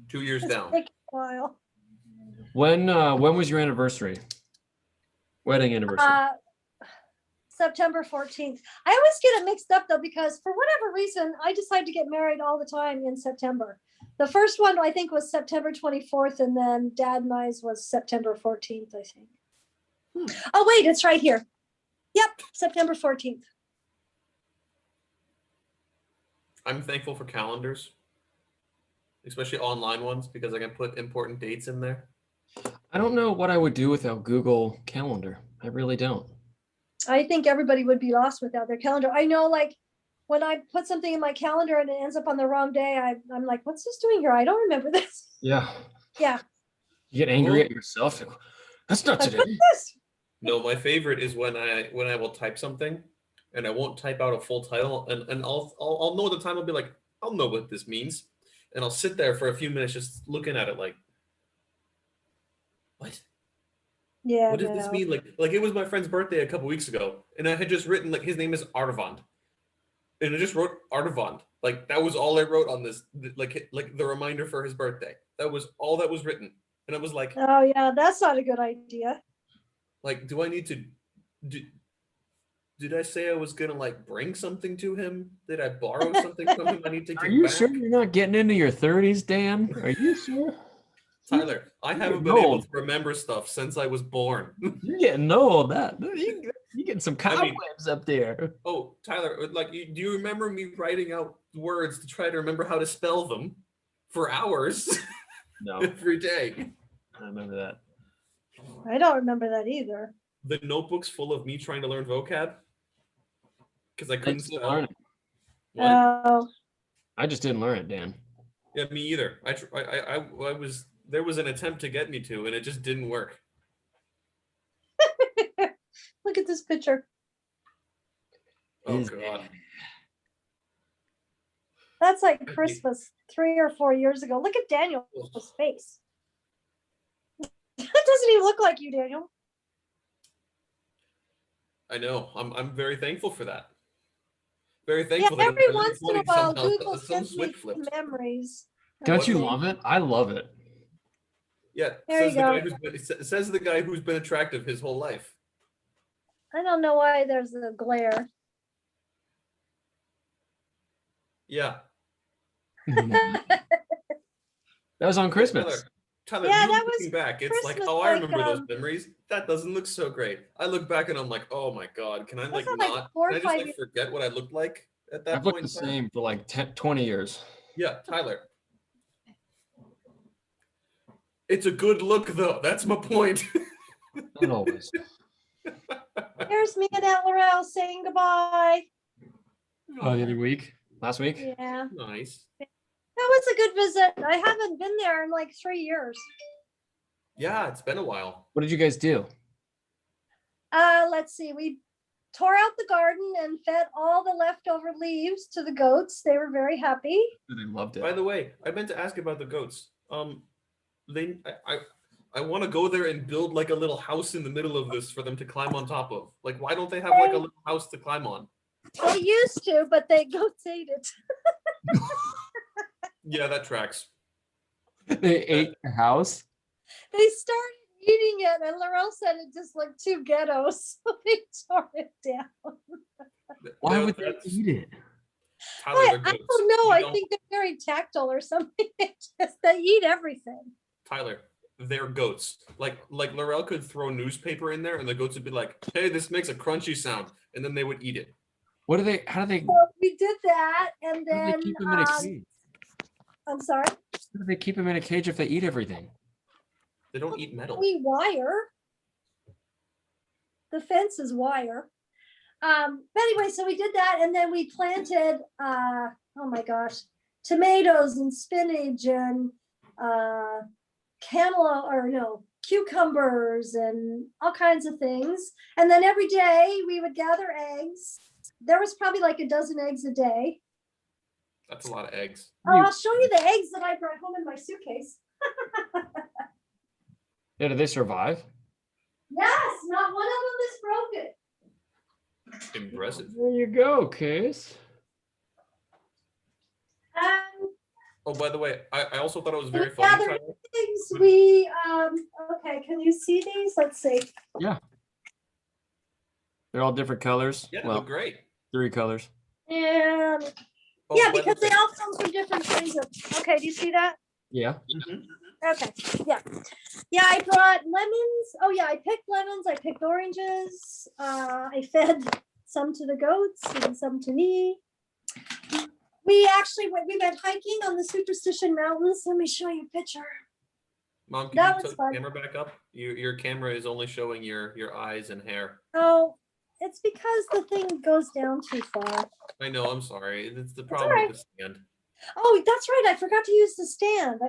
2 years It's down. taking a while. When was your anniversary? Wedding anniversary. September 14th. I always get it mixed up though, because for whatever reason, I decide to get married all the time in September. The first one I think was September 24th, and then Dad and I's was September 14th, I think. Oh wait, it's right here. Yep, September 14th. I'm thankful for calendars, especially online ones, because I can put important dates in there. I don't know what I would do without Google Calendar. I really don't. I think everybody would be lost without their calendar. I know, like, when I put something in my calendar and it ends up on the wrong day, I'm like, what's this doing here? I don't remember this. Yeah. Yeah. You get angry at yourself. That's not Like, today. what's this? No, my favorite is when I will type something and I won't type out a full title, and I'll know at the time. I'll be like, I'll know what this means, and I'll sit there for a few minutes just looking at it like, what? Yeah. What does this no. mean? Like it was my friend's birthday a couple weeks ago, and I had just written like his name is Arvand, and I just wrote Arvand. Like that was all I wrote on this, like the reminder for his birthday. That was all that was written, and I was like, Oh yeah, that's not a good idea. like, do I need to? Did I say I was gonna like bring something to him? Did I borrow something from him? I need to Are give you back. sure you're not getting into your 30s, Dan? Are you sure? Tyler, I haven't You're been able old. to remember stuff since I was born. You're getting old. You getting some I mean- cobwebs up there. Oh, Tyler, like, do you remember me writing out words to try to remember how to spell them for hours No, every day? I remember that. I don't remember that either. The notebook's full of me trying to learn vocab because I I couldn't just didn't spell. learn it. What? Oh, I just didn't learn it, Dan. Yeah, me either. I was there was an attempt to get me to, and it just didn't work. look at this picture. Oh Is- God. That's like Christmas 3 or 4 years ago. Look at Daniel's face. That doesn't even look like you, Daniel. I know. I'm very thankful for that. Very Yeah, thankful. that every I'm once in a recording while, somehow, Google some sends me switch flipped. memories. Don't you Okay. love it? I love it. Yeah, There you says the guy go. who's been, says the guy who's been attractive his whole life. I don't know why there's a glare. Yeah. That was on Christmas. Tyler, Yeah, you that was looking back, it's like, Christmas, oh, I like, remember those memories. That doesn't look so great. I look back and I'm like, oh my God, can I like Wasn't like not, 4 or can I just 5 like years- forget what I looked like at that I've looked point the in time? same for like 10, 20 years. Yeah, Tyler. It's a good look though. That's my point. Not always. There's me and Aunt Laurel saying goodbye. Oh, the other week? Last week? Yeah, Nice. that was a good visit. I haven't been there in like 3 years. Yeah, it's been a while. What did you guys do? Let's see. tore out the garden and fed all the leftover leaves to the goats. They were very happy. They loved By it. the way, I meant to ask about the goats. They, I want to go there and build like a little house in the middle of this for them to climb on top of. Like, why don't they have like a little house to climb on? They used to, but they goats ate it. Yeah, that tracks. They ate the house. They started eating it, and Laurel said it just looked too ghetto, so they tore it down. Why would they That's- eat it? Tyler, I they're goats. don't know. You I don't- think they're very tactile or something. They eat everything. Tyler, they're goats. Like Laurel could throw newspaper in there, and the goats would be like, "Hey, this makes a crunchy sound," and then they would eat it. What do they? How do they? So we did that, and How do then they keep them in a cage? I'm sorry, How do they keep them in a cage if they eat everything? They don't eat metal. we wire. The fence is wire. But anyway, so we did that, and then we planted oh my gosh, tomatoes and spinach and cantaloupe, or no, cucumbers and all kinds of things. And then every day we would gather eggs. There was probably like a dozen eggs a day. That's a lot of eggs. Oh, I'll show you the eggs that I brought home in my suitcase. Yeah, do they survive? Yes, not one of them is broken. Impressive. There you go, Case. Oh, by the way, I also thought it was We very funny. gathered Tyler. eggs. We okay, can you see these? Let's see. They're all different colors. Yeah, they Well, look great. 3 colors. And Oh, yeah, by the because they way- all come from different kinds of. Okay, do you see that? Yeah. Mhm. Okay, yeah. Yeah, I brought lemons. Oh yeah, I picked lemons, I picked oranges. I fed some to the goats and some to me. We actually we went hiking on the Superstition Mountains. Let me show you a picture. Mom, can That you was tilt the fun. camera back up? Your camera is only showing your eyes and hair. Oh, it's because the thing goes down too far. I know, I'm sorry. It's the all problem right. with the stand. Oh, that's right. I forgot to use the stand.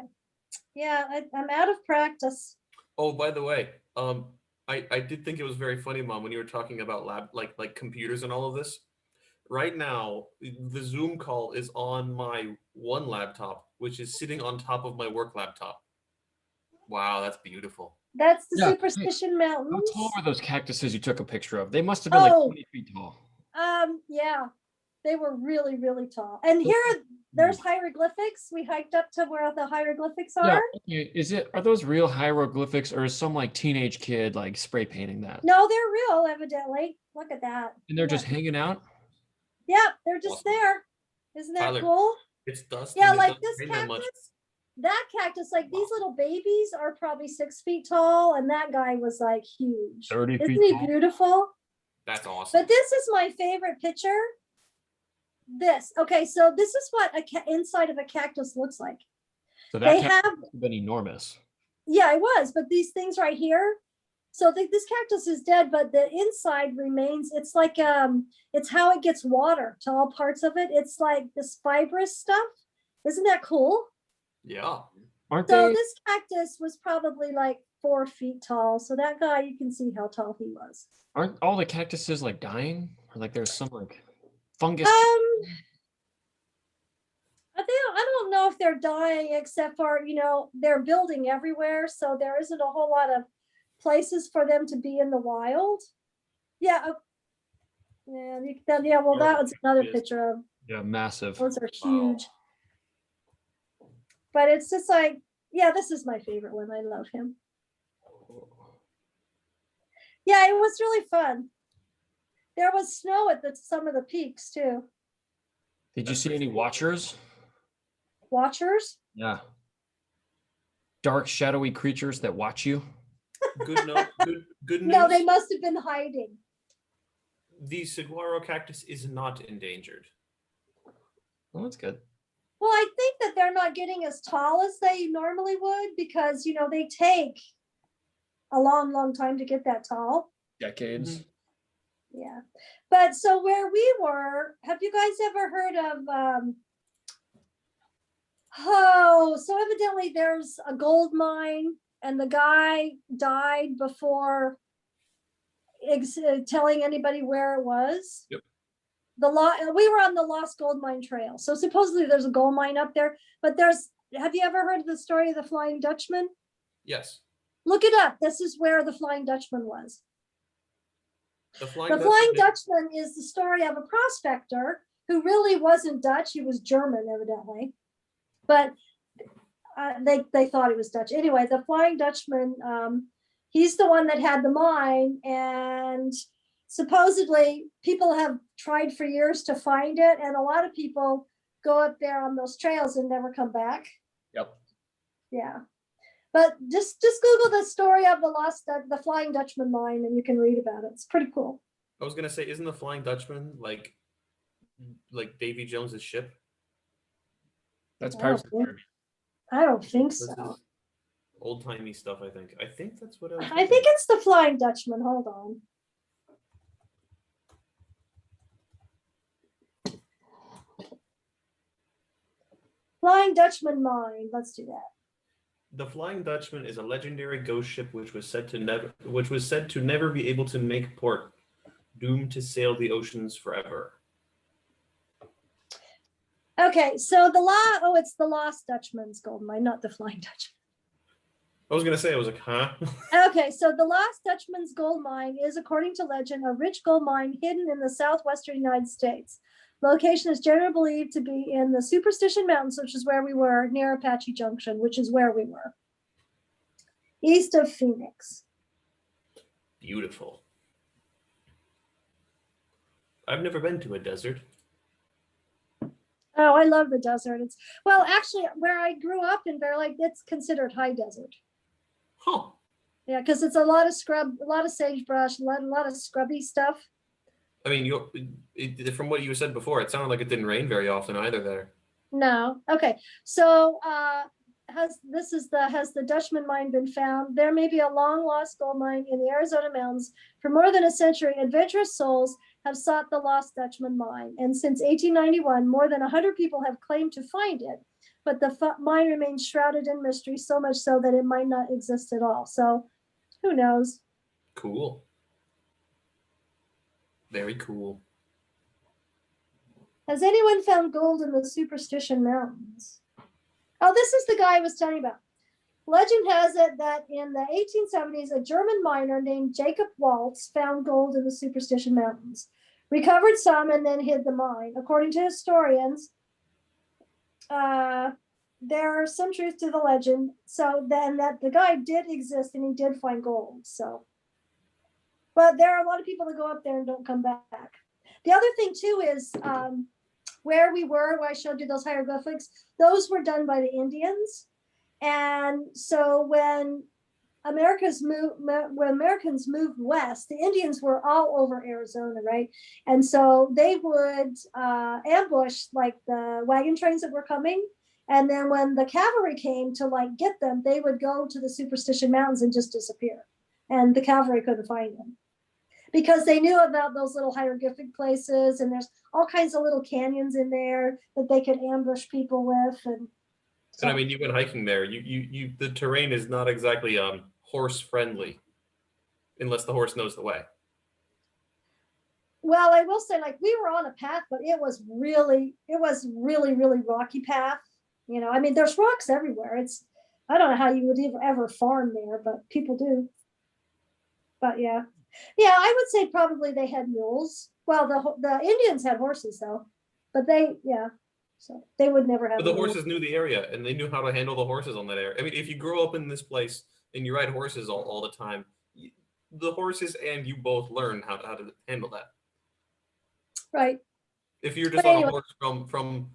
Yeah, I'm out of practice. Oh, by the way, I did think it was very funny, Mom, when you were talking about lab like computers and all of this. Right now, the Zoom call is on my one laptop, which is sitting on top of my work laptop. Wow, that's beautiful. That's the Yeah, Superstition How Mountains. tall were those cactuses you took a picture of? They must have been like Oh. 20 feet tall. Yeah, they were really, really tall. And here, there's hieroglyphics. We hiked up to where the hieroglyphics Yeah. are. Okay. Are those real hieroglyphics or is some like teenage kid like spray painting that? No, they're real, evidently. Look at that. And they're Yeah. just hanging out? Yep, they're just Awesome. there. Isn't that Tyler, cool? It's dusty. Yeah, and it like doesn't this rain that much. cactus. That cactus, like these little babies are probably 6 feet tall, and that guy was like huge. 30 Isn't feet he tall? beautiful? That's awesome. But this is my favorite picture. This. Okay, so this is what inside of a cactus looks like. So They that have, must have been enormous. yeah, it was, but these things right here. So this cactus is dead, but the inside remains. It's like it's how it gets water to all parts of it. It's like this fibrous stuff. Isn't that cool? Yeah. Aren't So they? this cactus was probably like 4 feet tall. So that guy, you can see how tall he was. Aren't all the cactuses like dying? Or like there's some like fungus? I don't know if they're dying, except for, they're building everywhere. So there isn't a whole lot of places for them to be in the wild. Yeah. Yeah. Well, that was another Yes. picture of, Yeah, massive. those are Wow. huge. But it's just like, yeah, this is my favorite one. I love him. Yeah, it was really fun. There was snow at some of the peaks too. Did you see any watchers? Watchers? Yeah. Dark, shadowy creatures that watch you. Good note. Good news. No, they must have been hiding. The saguaro cactus is not endangered. Well, that's good. Well, I think that they're not getting as tall as they normally would because, they take a long, long time to get that tall. Decades. Yeah. But so where we were, have you guys ever heard of, so evidently there's a gold mine and the guy died before telling anybody where it was? Yep. We were on the Lost Gold Mine Trail. So supposedly there's a gold mine up there, but have you ever heard of the story of the Flying Dutchman? Yes. Look it up. This is where the Flying Dutchman was. The Flying The Flying Dutchman. Dutchman is the story of a prospector who really wasn't Dutch. He was German, evidently. But they thought he was Dutch. Anyway, the Flying Dutchman, he's the one that had the mine. And supposedly people have tried for years to find it. And a lot of people go up there on those trails and never come back. Yep. Yeah. But just Google the story of the Flying Dutchman mine and you can read about it. It's pretty cool. I was gonna say, isn't the Flying Dutchman like Davy Jones's ship? That's I Pirates of don't the think- Caribbean. I don't think This so. is old-timey stuff, I think. I think that's what I was I think it's the Flying Dutchman. Hold on. Flying Dutchman mine. Let's do that. The Flying Dutchman is a legendary ghost ship which was said to never be able to make port, doomed to sail the oceans forever. Okay, so it's the Lost Dutchman's gold mine, not the Flying Dutchman. I was gonna say, I was like, huh? Okay, so the Lost Dutchman's gold mine is, according to legend, a rich gold mine hidden in the southwestern United States. Location is generally believed to be in the Superstition Mountains, which is where we were, near Apache Junction, which is where we were, east of Phoenix. Beautiful. I've never been to a desert. Oh, I love the desert. Well, actually, where I grew up in Bear Lake, it's considered high desert. Huh. Yeah, because it's a lot of scrub, a lot of sagebrush, a lot of scrubby stuff. I mean, from what you said before, it sounded like it didn't rain very often either there. No. Okay. So has the Dutchman mine been found? There may be a long lost gold mine in the Arizona mountains. For more than a century, adventurous souls have sought the Lost Dutchman mine. And since 1891, more than 100 people have claimed to find it. But the mine remains shrouded in mystery, so much so that it might not exist at all. So who knows? Cool. Very cool. Has anyone found gold in the Superstition Mountains? Oh, this is the guy I was telling you about. Legend has it that in the 1870s, a German miner named Jacob Waltz found gold in the Superstition Mountains, recovered some, and then hid the mine. According to historians, there's some truth to the legend. So then that the guy did exist and he did find gold. So, but there are a lot of people that go up there and don't come back. The other thing too is where we were, where I showed you those hieroglyphics, those were done by the Indians. And so when Americans moved west, the Indians were all over Arizona, right? And so they would ambush like the wagon trains that were coming. And then when the cavalry came to like get them, they would go to the Superstition Mountains and just disappear. And the cavalry couldn't find them because they knew about those little hieroglyphic places. And there's all kinds of little canyons in there that they could ambush people with. And I mean, you went hiking there. The terrain is not exactly horse friendly, unless the horse knows the way. Well, I will say, like, we were on a path, but it was really, really rocky path. You know, I mean, there's rocks everywhere. I don't know how you would ever farm there, but people do. But yeah, I would say probably they had mules. Well, the Indians had horses though, but so they would never have. But the horses knew the area and they knew how to handle the horses on that area. I mean, if you grow up in this place and you ride horses all the time, the horses and you both learn how to handle that. Right. If you're just on a horse from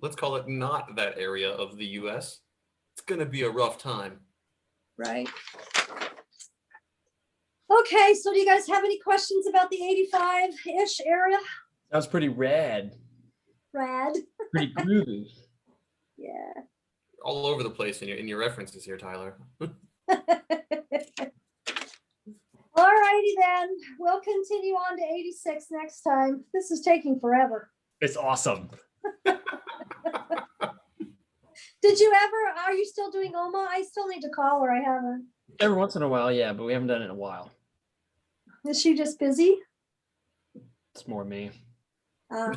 let's call it not that area of the US, it's gonna be a rough time. Right. Okay, so do you guys have any questions about the 85-ish area? Sounds pretty rad. Rad. Pretty groovy. Yeah. All over the place in your references here, Tyler. All righty then. We'll continue on to 86 next time. This is taking forever. It's awesome. Are you still doing Oma? I still need to call her. I haven't. Every once in a while, yeah, but we haven't done it in a while. Is she just busy? It's more me. Uh,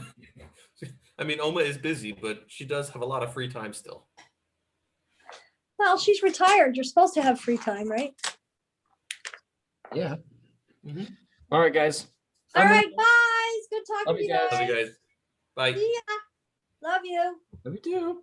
I mean, Oma is busy, but she does have a lot of free time still. well, she's retired. You're supposed to have free time, right? Yeah. All right, guys. All I'm gonna- right, guys. Good talking Love to you you guys. guys. Love you guys. Bye. See ya. Love you. Love you too.